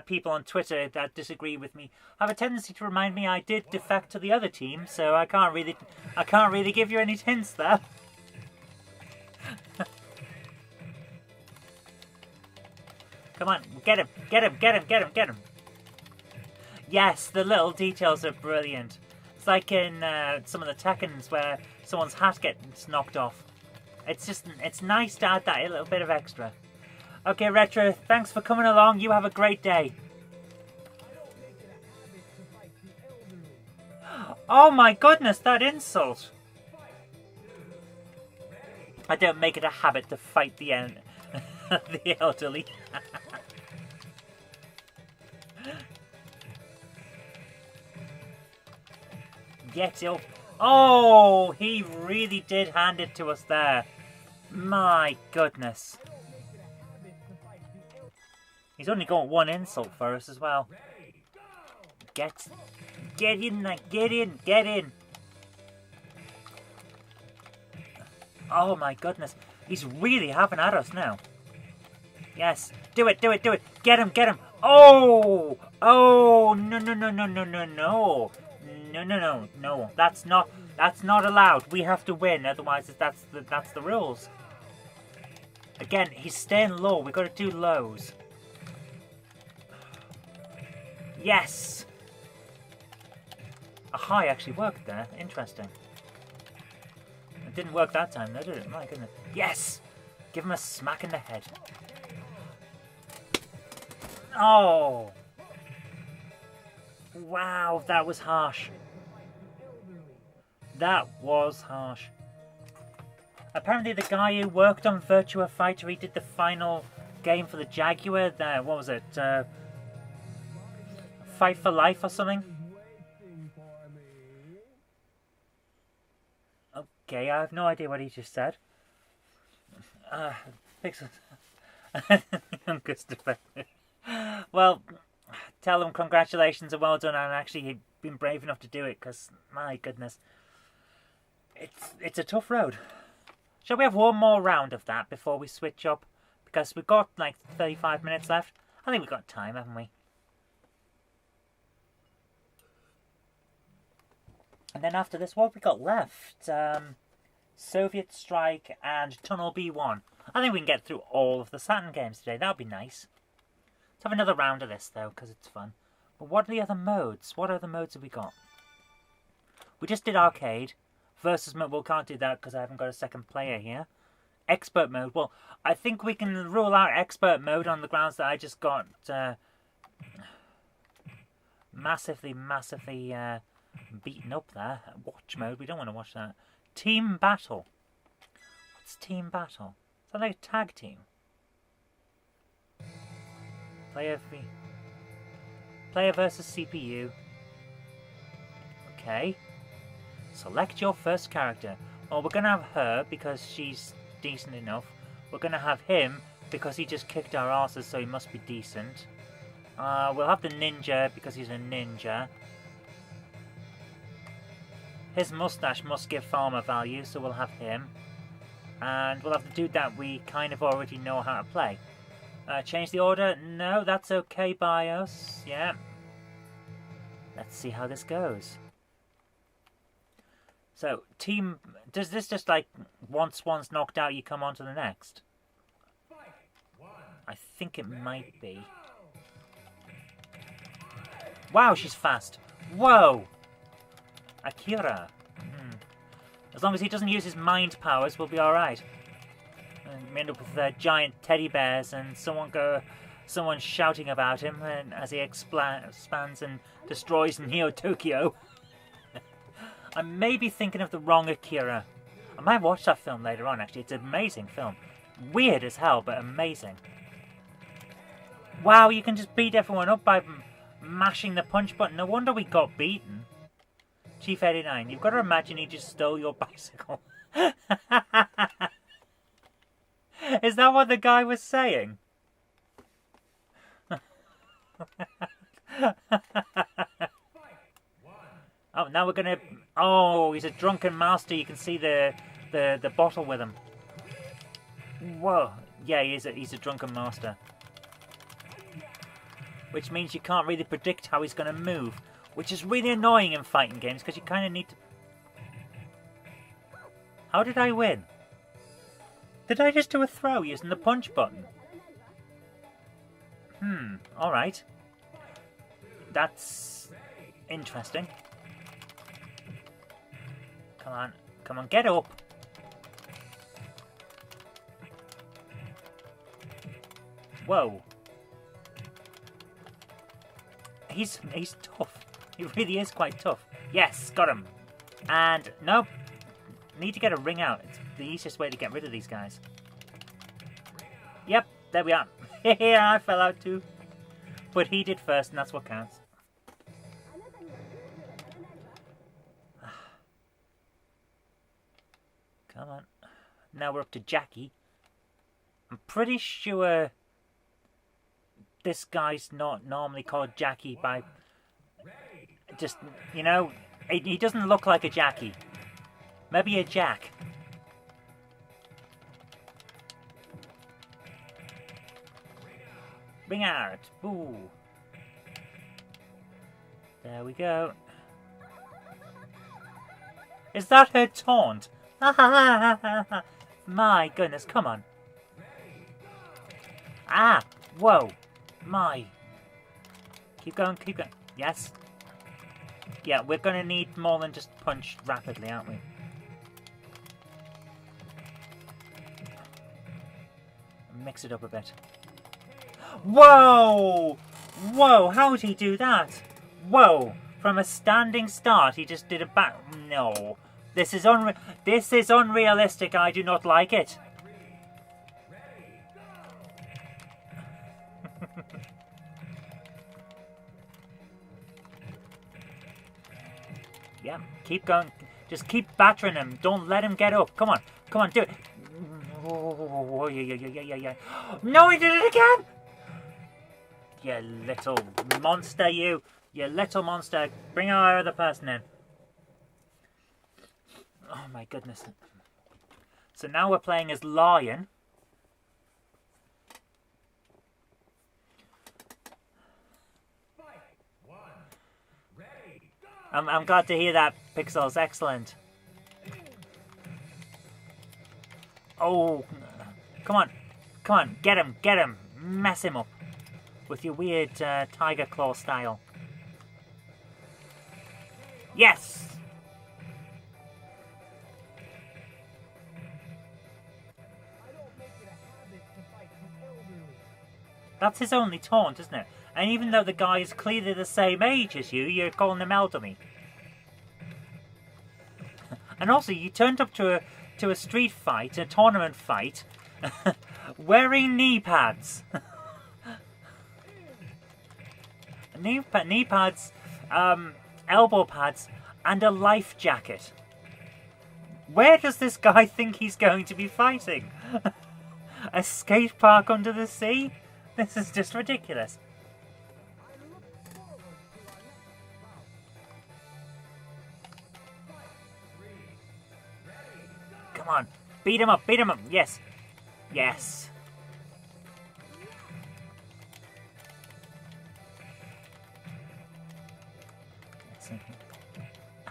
people on Twitter that disagree with me have a tendency to remind me I did defect to the other team, so I can't really give you any hints there. Come on, get him, get him, get him, get him, get him. Yes, the little details are brilliant. It's like in some of the Tekkens where someone's hat gets knocked off. It's nice to add that a little bit of extra. Okay, Retro, thanks for coming along. You have a great day. Oh my goodness, that insult. I don't make it a habit to fight the elderly. Get up. Oh, he really did hand it to us there. My goodness. He's only got one insult for us as well. Get in there. Get in. Get in. Oh my goodness. He's really having at us now. Yes. Do it. Do it. Do it. Get him. Get him. Oh. Oh. No, no, no, no, no, no, no. No, no, no, no. That's not allowed. We have to win. Otherwise, that's the rules. Again, he's staying low. We've got to do lows. Yes. A high actually worked there. Interesting. It didn't work that time, though, did it? My goodness. Yes. Give him a smack in the head. Oh. Wow, that was harsh. That was harsh. Apparently the guy who worked on Virtua Fighter, he did the final game for the Jaguar. What was it? Fight for Life or something? Okay, I have no idea what he just said. Pixel. Youngest defender. Well, tell him congratulations and well done on actually been brave enough to do it, because, my goodness, it's a tough road. Shall we have one more round of that before we switch up? Because we've got, like, 35 minutes left. I think we've got time, haven't we? And then after this, what have we got left? Soviet Strike and Tunnel B1. I think we can get through all of the Saturn games today. That would be nice. Let's have another round of this, though, because it's fun. But what are the other modes? What other modes have we got? We just did arcade. Versus mode. Well, can't do that because I haven't got a second player here. Expert mode. Well, I think we can rule out expert mode on the grounds that I just got massively beaten up there. Watch mode. We don't want to watch that. Team battle. What's team battle? Is that like a tag team? Player versus CPU. Okay. Select your first character. Well, we're going to have her because she's decent enough. We're going to have him because he just kicked our asses, so he must be decent. We'll have the ninja because he's a ninja. His mustache must give farmer value, so we'll have him. And we'll have the dude that we kind of already know how to play. Change the order? No, that's okay by us. Yeah. Let's see how this goes. So, team... Does this just, like, once one's knocked out, you come on to the next? I think it might be. Wow, she's fast. Whoa! Akira. As long as he doesn't use his mind powers, we'll be alright. We end up with giant teddy bears and someone shouting about him and as he expands and destroys Neo Tokyo. I may be thinking of the wrong Akira. I might watch that film later on, actually. It's an amazing film. Weird as hell, but amazing. Wow, you can just beat everyone up by mashing the punch button. No wonder we got beaten. Chief 89, you've got to imagine he just stole your bicycle. Is that what the guy was saying? Oh, now we're gonna... Oh, he's a drunken master. You can see the bottle with him. Whoa. Yeah, he's a drunken master. Which means you can't really predict how he's going to move. Which is really annoying in fighting games, because you kind of need to... How did I win? Did I just do a throw using the punch button? Alright. That's interesting. Come on, get up. Whoa. He's tough. He really is quite tough. Yes, got him. And, nope. Need to get a ring out. It's the easiest way to get rid of these guys. Yep, there we are. Yeah, I fell out too. But he did first, and that's what counts. Come on. Now we're up to Jackie. I'm pretty sure this guy's not normally called Jackie by... Just, you know, he doesn't look like a Jackie. Maybe a Jack. Ring out. Ooh. There we go. Is that her taunt? My goodness, come on. Ah! Whoa! My. Keep going, keep going. Yes. Yeah, we're going to need more than just punch rapidly, aren't we? Mix it up a bit. Whoa! Whoa, how did he do that? Whoa! From a standing start, he just did a back... No. This is unrealistic. I do not like it. Yeah, keep going. Just keep battering him. Don't let him get up. Come on. Come on, do it. Oh, yeah. No, he did it again! You little monster, you. You little monster. Bring our other person in. Oh my goodness. So now we're playing as Lion. I'm glad to hear that, Pixels. Excellent. Oh, come on. Come on, get him, get him. Mess him up. With your weird tiger claw style. Yes! That's his only taunt, isn't it? And even though the guy is clearly the same age as you, you're calling him elderly. And also, you turned up to a street fight, a tournament fight, wearing knee pads. knee pads, elbow pads, and a life jacket. Where does this guy think he's going to be fighting? A skate park under the sea? This is just ridiculous. Come on, beat him up, yes. Yes.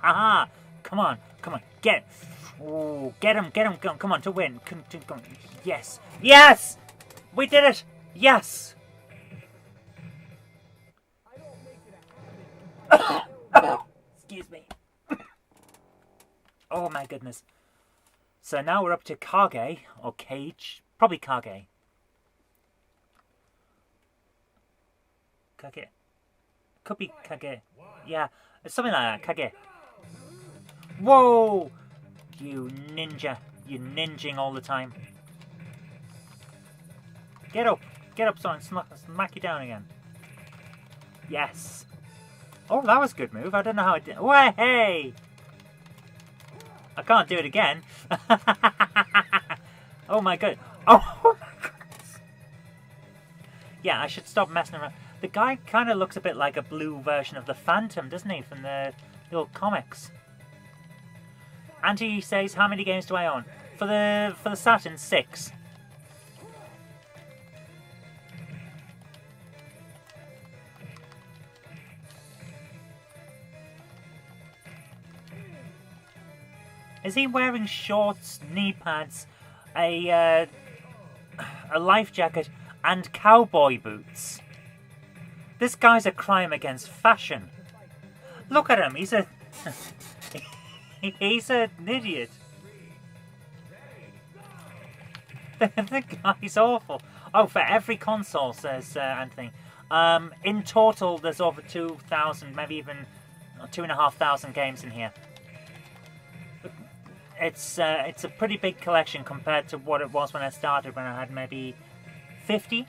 Aha! Come on, get him, come on, to win. Yes, yes! We did it! Yes! Excuse me. Oh my goodness. So now we're up to Kage, or Cage. Probably Kage. Kage. Could be Kage. Yeah, something like that. Kage. Whoa! You ninja. You're ninjing all the time. Get up, son. Smack you down again. Yes. Oh, that was a good move. I don't know how I did. Oh, hey! I can't do it again. Oh my god. Oh my goodness. Yeah, I should stop messing around. The guy kind of looks a bit like a blue version of the Phantom, doesn't he? From the little comics. And he says, how many games do I own? For the Saturn, 6. Is he wearing shorts, knee pads, a life jacket, and cowboy boots? This guy's a crime against fashion. Look at him. He's a he's an idiot. The guy's awful. Oh, for every console, says Anthony. In total, there's over 2,000, maybe even 2,500 games in here. It's a pretty big collection compared to what it was when I started, when I had maybe 50.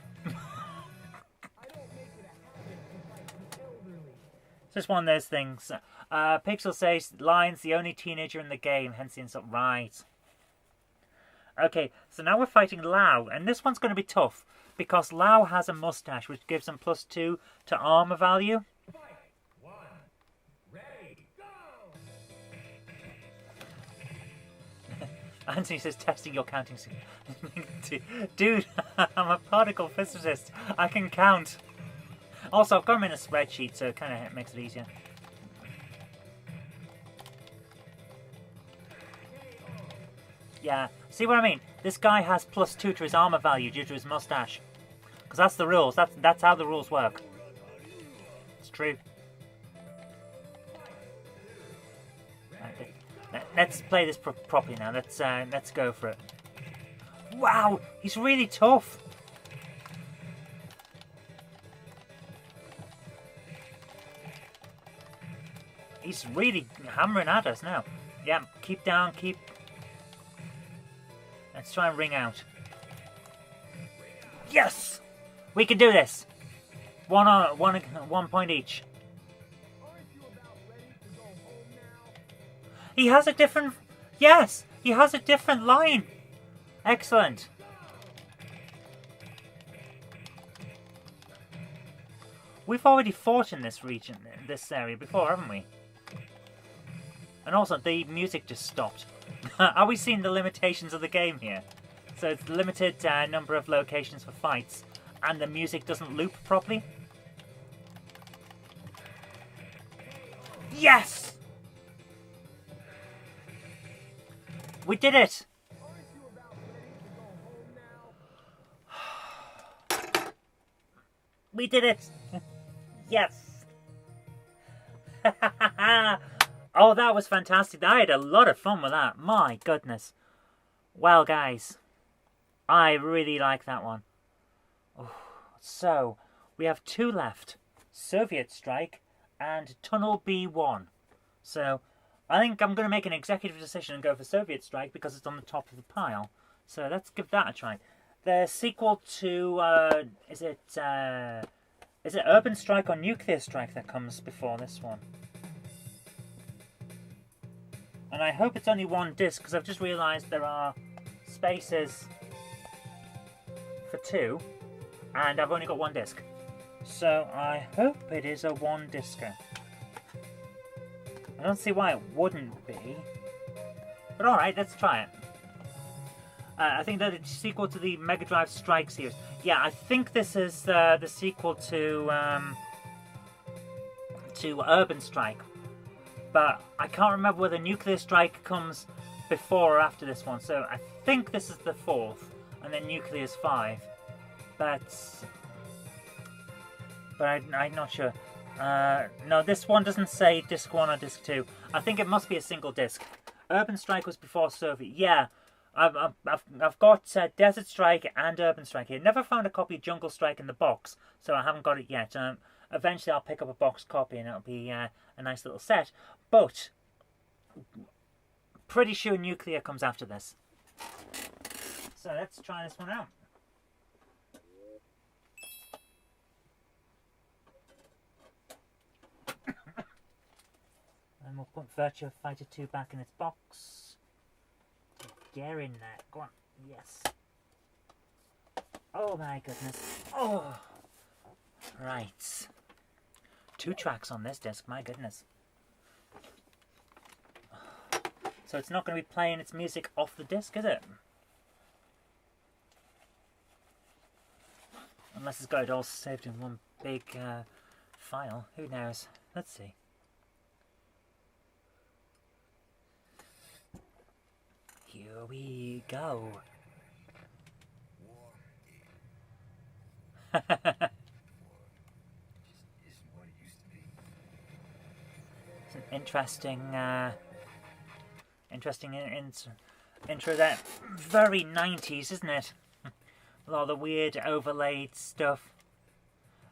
It's just one of those things. Pixel says Lion's the only teenager in the game, hence the insult. Right. Okay, so now we're fighting Lau, and this one's going to be tough because Lau has a mustache, which gives him +2 to armor value. Anthony says, testing your counting. Dude, I'm a particle physicist. I can count. Also, I've got them in a spreadsheet, so it kind of makes it easier. Yeah, see what I mean? This guy has +2 to his armor value due to his mustache. Because that's the rules. That's how the rules work. It's true. Let's play this properly now. Let's go for it. Wow, he's really tough. He's really hammering at us now. Yeah, keep down, keep. Let's try and ring out. Yes, we can do this. One point each. He has a different... Yes! He has a different line! Excellent. We've already fought in this region, this area before, haven't we? And also, the music just stopped. Are we seeing the limitations of the game here? So it's limited number of locations for fights, and the music doesn't loop properly? Yes! We did it! We did it! Yes! Oh, that was fantastic. I had a lot of fun with that. My goodness. Well, guys, I really like that one. Oh, so, we have 2 left. Soviet Strike and Tunnel B1. So, I think I'm going to make an executive decision and go for Soviet Strike because it's on the top of the pile. So, let's give that a try. The sequel to, is it Urban Strike or Nuclear Strike that comes before this one? And I hope it's only 1 disc, because I've just realised there are spaces for 2, and I've only got 1 disc. So I hope it is a 1-discer. I don't see why it wouldn't be. But alright, let's try it. I think that it's a sequel to the Mega Drive Strike series. Yeah, I think this is the sequel to Urban Strike. But I can't remember whether Nuclear Strike comes before or after this one. So I think this is the 4th, and then Nuclear's 5. But I'm not sure. No, this one doesn't say disc 1 or disc 2. I think it must be a single disc. Urban Strike was before Soviet. Yeah, I've got Desert Strike and Urban Strike here. Never found a copy of Jungle Strike in the box, so I haven't got it yet. Eventually I'll pick up a box copy and it'll be a nice little set. But pretty sure Nuclear comes after this. So let's try this one out. And we'll put Virtua Fighter 2 back in its box. Get in there. Go on. Yes. Oh my goodness. Oh. Right. 2 tracks on this disc. My goodness. So it's not going to be playing its music off the disc, is it? Unless it's got it all saved in one big file. Who knows? Let's see. Here we go. It's an interesting, intro there. Very 90s, isn't it? With all the weird overlaid stuff.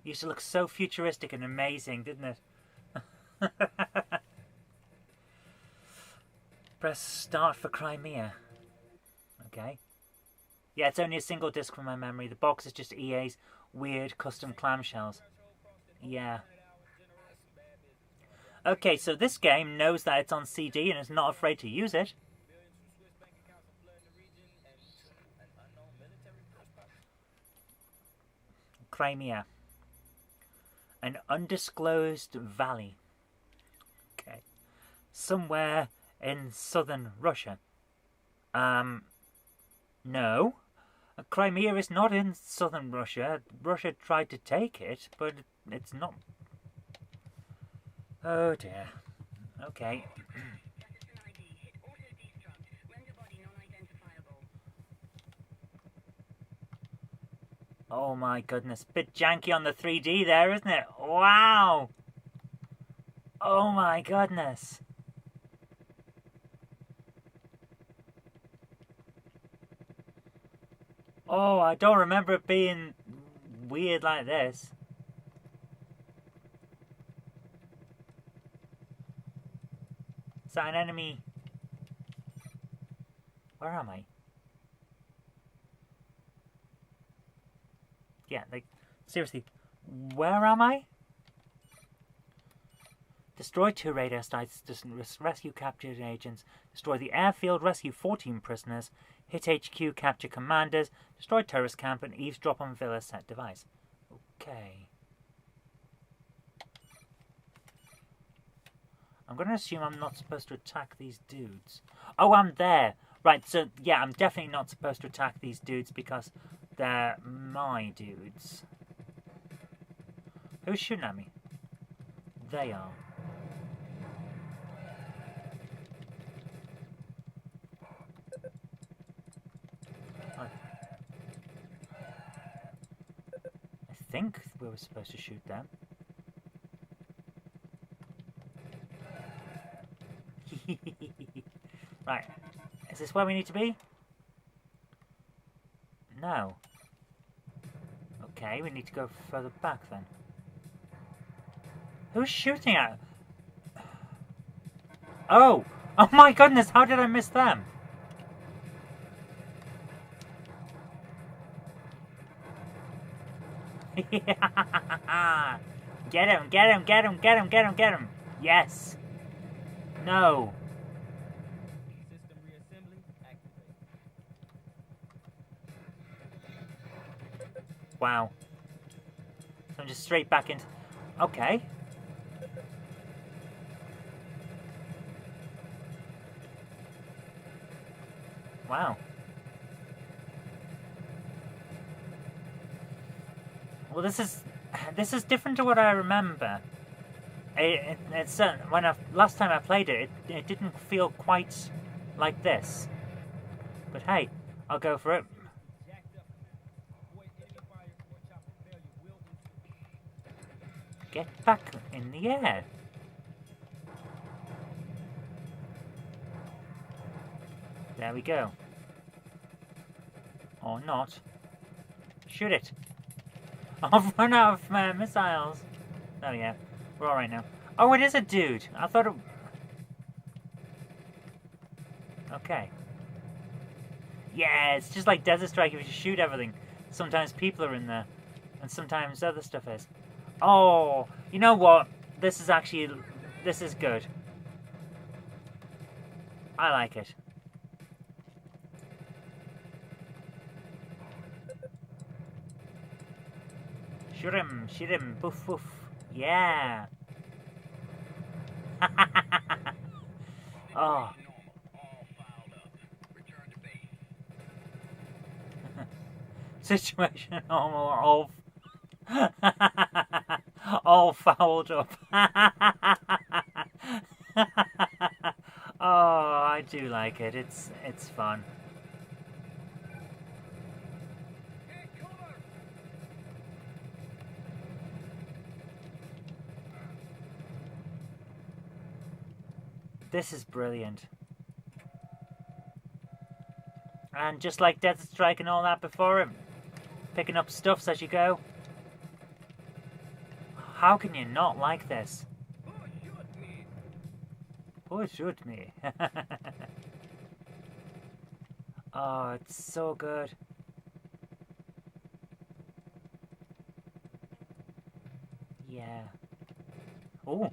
It used to look so futuristic and amazing, didn't it? Press start for Crimea. Okay. Yeah, it's only a single disc from my memory. The box is just EA's weird custom clamshells. Yeah. Okay, so this game knows that it's on CD and is not afraid to use it. Crimea. An undisclosed valley. Okay. Somewhere in southern Russia. No. Crimea is not in southern Russia. Russia tried to take it, but it's not. Oh dear. Okay. Oh my goodness. Bit janky on the 3D there, isn't it? Wow! Oh my goodness. Oh, I don't remember it being weird like this. Is that an enemy? Where am I? Yeah, like, seriously, where am I? Destroy 2 radar sites, rescue captured agents, destroy the airfield, rescue 14 prisoners, hit HQ, capture commanders, destroy terrorist camp, and eavesdrop on villa set device. Okay. I'm going to assume I'm not supposed to attack these dudes. Oh, I'm there. Right, so yeah, I'm definitely not supposed to attack these dudes because they're my dudes. Who's shooting at me? They are. I think we were supposed to shoot them. Right. Is this where we need to be? No. Okay, we need to go further back then. Who's shooting at? Oh! Oh my goodness, how did I miss them? Get him, get him, get him, get him, get him, get him. Yes. No. System reassembly activated. Wow. So I'm just straight back into... Okay. Wow. Well, this is different to what I remember. It's when last time I played it, it didn't feel quite like this. But hey, I'll go for it. Get back in the air. There we go. Or not. Shoot it. I've run out of missiles. Oh yeah, we're alright now. Oh, it is a dude. I thought it... Okay. Yeah, it's just like Desert Strike if you just shoot everything. Sometimes people are in there. And sometimes other stuff is. Oh, you know what? This is good. I like it. Shoot him, boof, boof. Yeah. Oh. Situation normal, all fouled up. Oh, I do like it. It's fun. This is brilliant. And just like Desert Strike and all that before it, picking up stuffs as you go. How can you not like this? Oh, shoot me. Oh, it's so good. Yeah. Oh.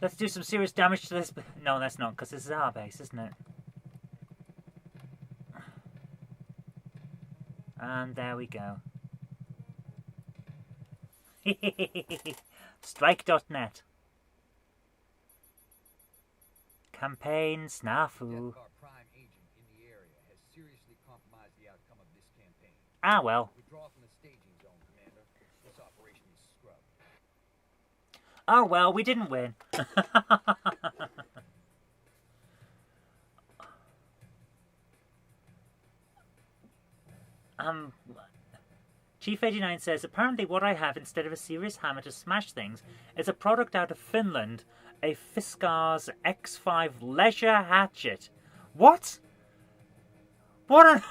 Let's do some serious damage to this. No, that's not, because this is our base, isn't it? And there we go. Strike.net. Campaign snafu. Ah, well. Oh, well, we didn't win. Chief 89 says, apparently what I have instead of a serious hammer to smash things is a product out of Finland, a Fiskars X5 leisure hatchet. What? What on...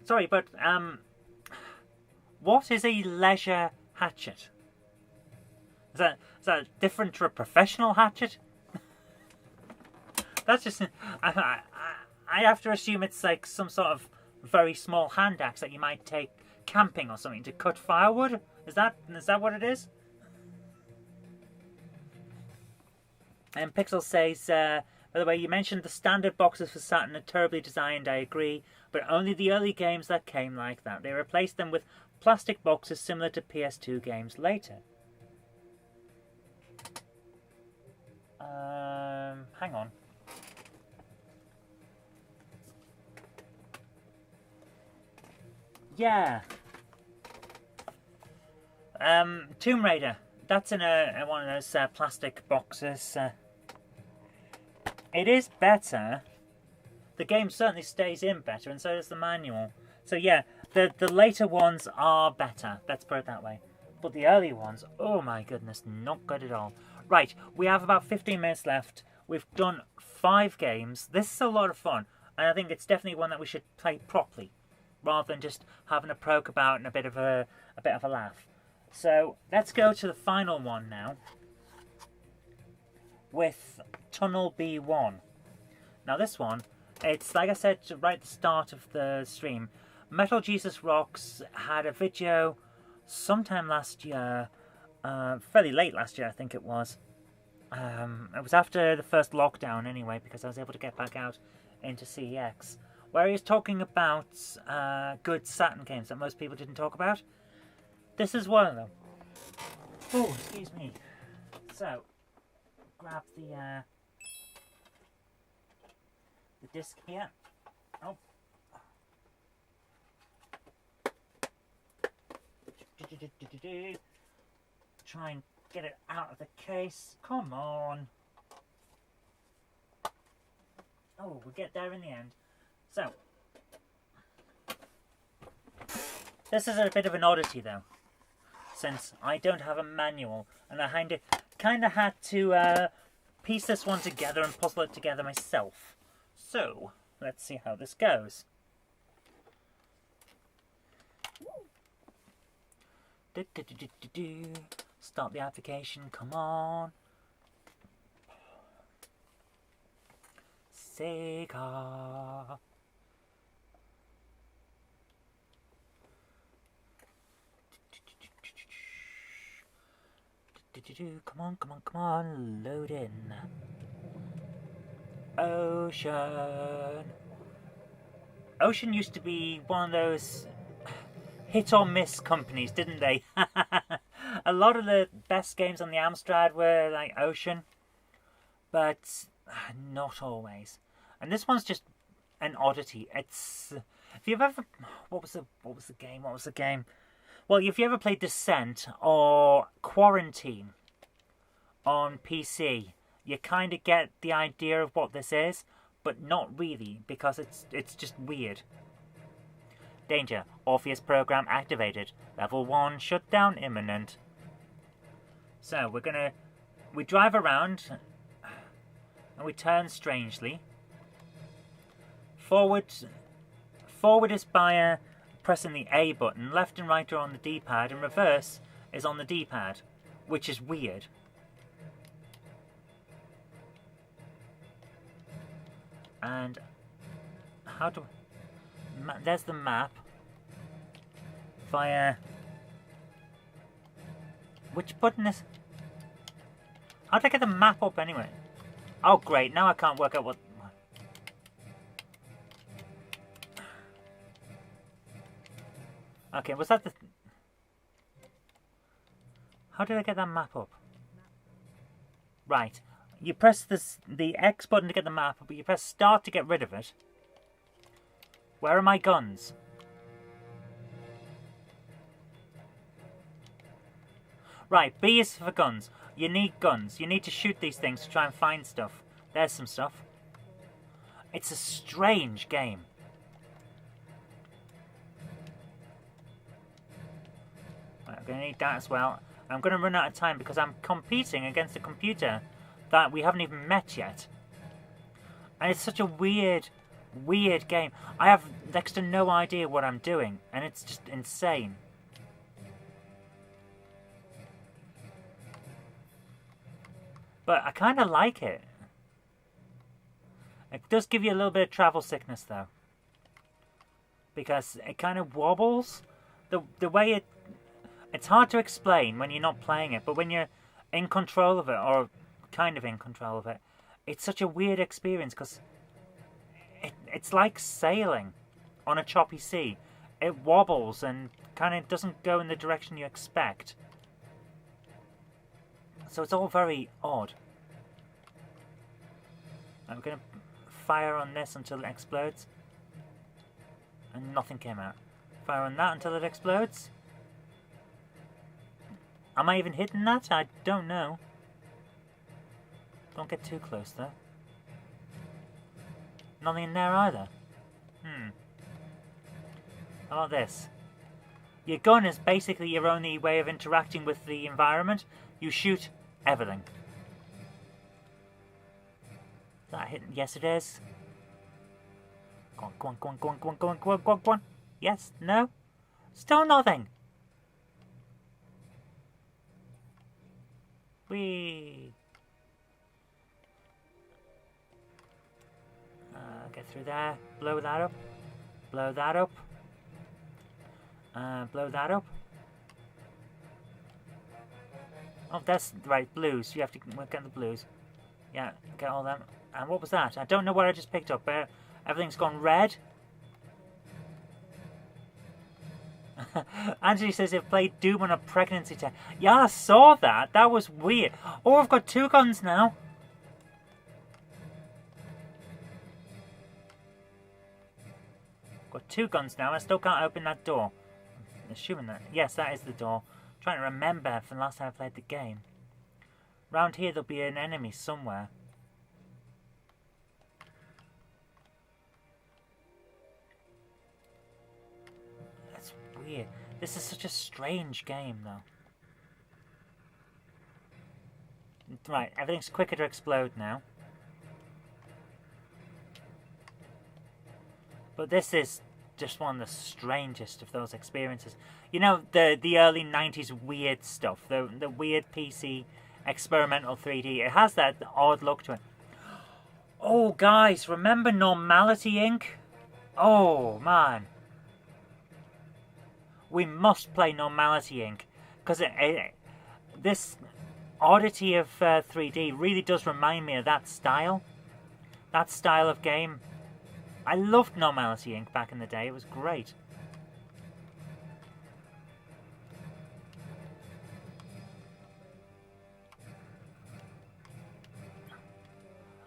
Sorry, but, what is a leisure hatchet? Is that different to a professional hatchet? That's just... I have to assume it's like some sort of very small hand axe that you might take camping or something to cut firewood. Is that what it is? And Pixel says, by the way, you mentioned the standard boxes for Saturn are terribly designed, I agree, but only the early games that came like that. They replaced them with plastic boxes similar to PS2 games later. Hang on. Yeah. Tomb Raider. That's in one of those plastic boxes. It is better. The game certainly stays in better, and so does the manual. So yeah, the later ones are better. Let's put it that way. But the early ones, oh my goodness, not good at all. Right, we have about 15 minutes left. We've done 5 games. This is a lot of fun, and I think it's definitely one that we should play properly, rather than just having a poke about and a bit of a laugh. So let's go to the final one now, with Tunnel B1. Now this one, it's like I said right at the start of the stream, Metal Jesus Rocks had a video sometime last year, fairly late last year I think it was. It was after the first lockdown anyway, because I was able to get back out into CEX, where he was talking about good Saturn games that most people didn't talk about. This is one of them. Oh, excuse me. So, grab the disc here. Oh. Try and get it out of the case. Come on. Oh, we'll get there in the end. So, this is a bit of an oddity though, since I don't have a manual, and I kind of had to piece this one together and puzzle it together myself. So, let's see how this goes. Start the application, come on. Sega. Come on, come on, come on, load in. Ocean. Ocean used to be one of those hit or miss companies, didn't they? A lot of the best games on the Amstrad were like Ocean, but not always. And this one's just an oddity. It's, if you've ever, what was the game? Well, if you ever played Descent or Quarantine on PC, you kind of get the idea of what this is, but not really, because it's just weird. Danger. Orpheus program activated. Level 1 shutdown imminent. So, we drive around, and we turn strangely. Forward is by pressing the A button, left and right are on the D-pad, and reverse is on the D-pad, which is weird. And how do... There's the map. Via... Which button is... How did I get the map up anyway? Oh great, now I can't work out what... Okay, was that the... How did I get that map up? Right. You press the X button to get the map, but you press start to get rid of it. Where are my guns? Right, B is for guns. You need guns. You need to shoot these things to try and find stuff. There's some stuff. It's a strange game. Right, I'm going to need that as well. I'm going to run out of time because I'm competing against a computer that we haven't even met yet. And it's such a weird game. I have next to no idea what I'm doing, and it's just insane. But I kind of like it. It does give you a little bit of travel sickness, though. Because it kind of wobbles. The way it's hard to explain when you're not playing it, but when you're in control of it, or kind of in control of it, it's such a weird experience, because it's like sailing on a choppy sea. It wobbles and kind of doesn't go in the direction you expect. So it's all very odd. I'm going to fire on this until it explodes. And nothing came out. Fire on that until it explodes. Am I even hitting that? I don't know. Don't get too close though. Nothing in there either. How about this? Your gun is basically your only way of interacting with the environment. You shoot everything. Is that hitting? Yes, it is. Go on, go on, go on, go on, go on, go on, go on, go on, go on. Yes? No? Still nothing. Whee! Get through there. Blow that up. Blow that up. Blow that up. Oh, that's right. Blues. You have to get the blues. Yeah, get all them. And what was that? I don't know what I just picked up. Everything's gone red. Anthony says they've played Doom on a pregnancy test. Yeah, I saw that. That was weird. Oh, I've got 2 guns now. Got 2 guns now. I still can't open that door. I'm assuming that. Yes, that is the door. I'm trying to remember from last time I played the game. Round here there'll be an enemy somewhere. That's weird. This is such a strange game though. Right, everything's quicker to explode now. But this is just one of the strangest of those experiences. You know, the early 90s weird stuff, the weird PC experimental 3D. It has that odd look to it. Oh, guys, remember Normality Inc? Oh, man. We must play Normality Inc. Because this oddity of 3D really does remind me of that style. That style of game. I loved Normality Inc. back in the day. It was great.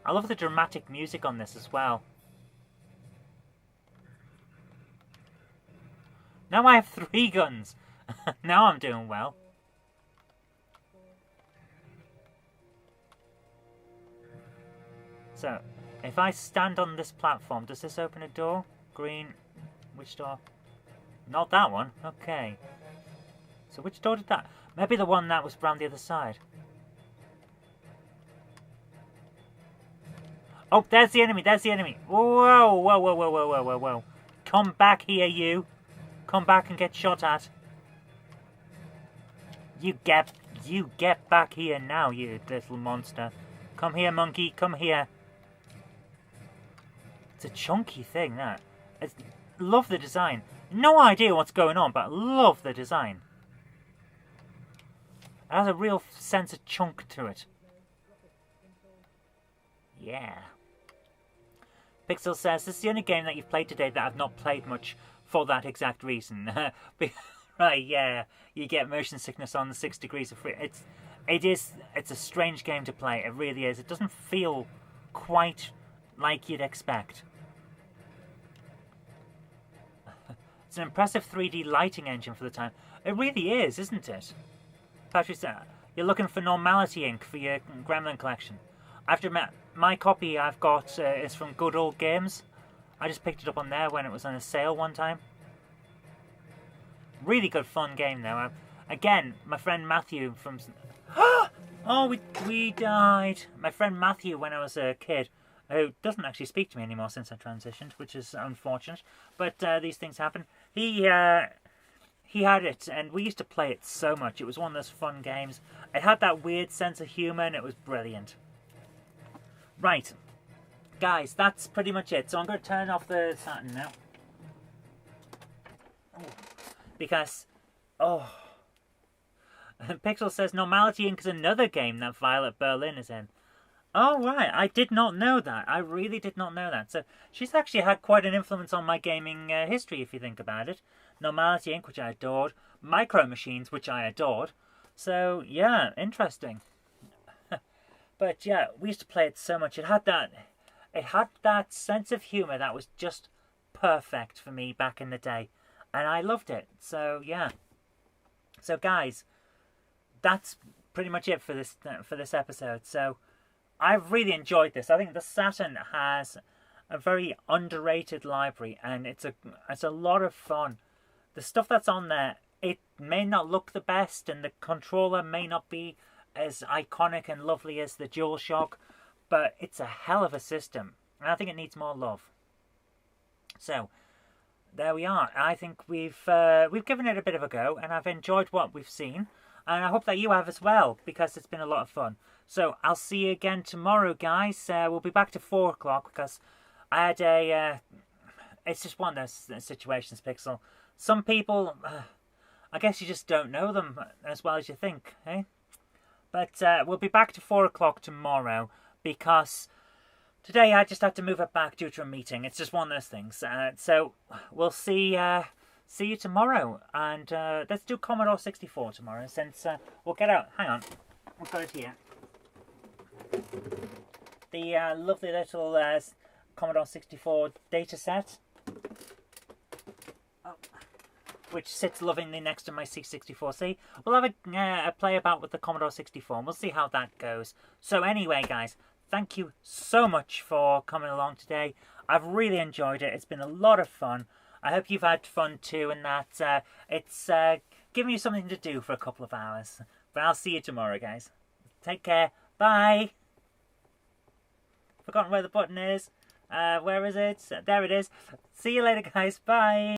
I love the dramatic music on this as well. Now I have 3 guns. Now I'm doing well. So, if I stand on this platform, does this open a door? Green. Which door? Not that one. Okay. So which door did that? Maybe the one that was round the other side. Oh, there's the enemy. There's the enemy. Whoa, whoa, whoa, whoa, whoa, whoa, whoa, whoa. Come back here, you. Come back and get shot at. You get back here now, you little monster. Come here, monkey. Come here. It's a chunky thing, that. Love the design. No idea what's going on, but love the design. It has a real sense of chunk to it. Yeah. Pixel says, this is the only game that you've played today that I've not played much for that exact reason. Right, yeah. You get motion sickness on the 6 degrees of freedom. It's a strange game to play. It really is. It doesn't feel quite like you'd expect. It's an impressive 3D lighting engine for the time. It really is, isn't it? Patrick said, you're looking for Normality Inc. for your Gremlin collection. I have to admit, my copy I've got is from Good Old Games. I just picked it up on there when it was on a sale one time. Really good fun game though. Again, my friend Matthew from... Oh, we died. My friend Matthew, when I was a kid, who doesn't actually speak to me anymore since I transitioned, which is unfortunate. But these things happen. He had it, and we used to play it so much. It was one of those fun games. It had that weird sense of humour, and it was brilliant. Right. Guys, that's pretty much it. So I'm going to turn off the Saturn now. Oh. Because... Oh... Pixel says Normality Inc. is another game that Violet Berlin is in. Oh, right. I did not know that. I really did not know that. So she's actually had quite an influence on my gaming history, if you think about it. Normality Inc., which I adored. Micro Machines, which I adored. So, yeah, interesting. But, yeah, we used to play it so much. It had that it had that sense of humour that was just perfect for me back in the day, and I loved it. So yeah. So guys, that's pretty much it for this episode. So I've really enjoyed this. I think the Saturn has a very underrated library, and it's a lot of fun. The stuff that's on there, it may not look the best, and the controller may not be as iconic and lovely as the DualShock, but it's a hell of a system, and I think it needs more love. So there we are. I think we've given it a bit of a go, and I've enjoyed what we've seen, and I hope that you have as well, because it's been a lot of fun. So I'll see you again tomorrow, guys. We'll be back to 4 o'clock because I had a... it's just one of those situations, Pixel. Some people, I guess you just don't know them as well as you think, eh? But we'll be back to 4 o'clock tomorrow because today I just had to move it back due to a meeting. It's just one of those things. So we'll see you tomorrow. And let's do Commodore 64 tomorrow, since we'll get out. Hang on. We've got it here. The lovely little Commodore 64 data set, which sits lovingly next to my C64C. We'll have a play about with the Commodore 64, and we'll see how that goes. So anyway, guys, thank you so much for coming along today. I've really enjoyed it. It's been a lot of fun. I hope you've had fun too, and that it's giving you something to do for a couple of hours. But I'll see you tomorrow, guys. Take care. Bye. Forgotten where the button is. Where is it? There it is. See you later, guys. Bye.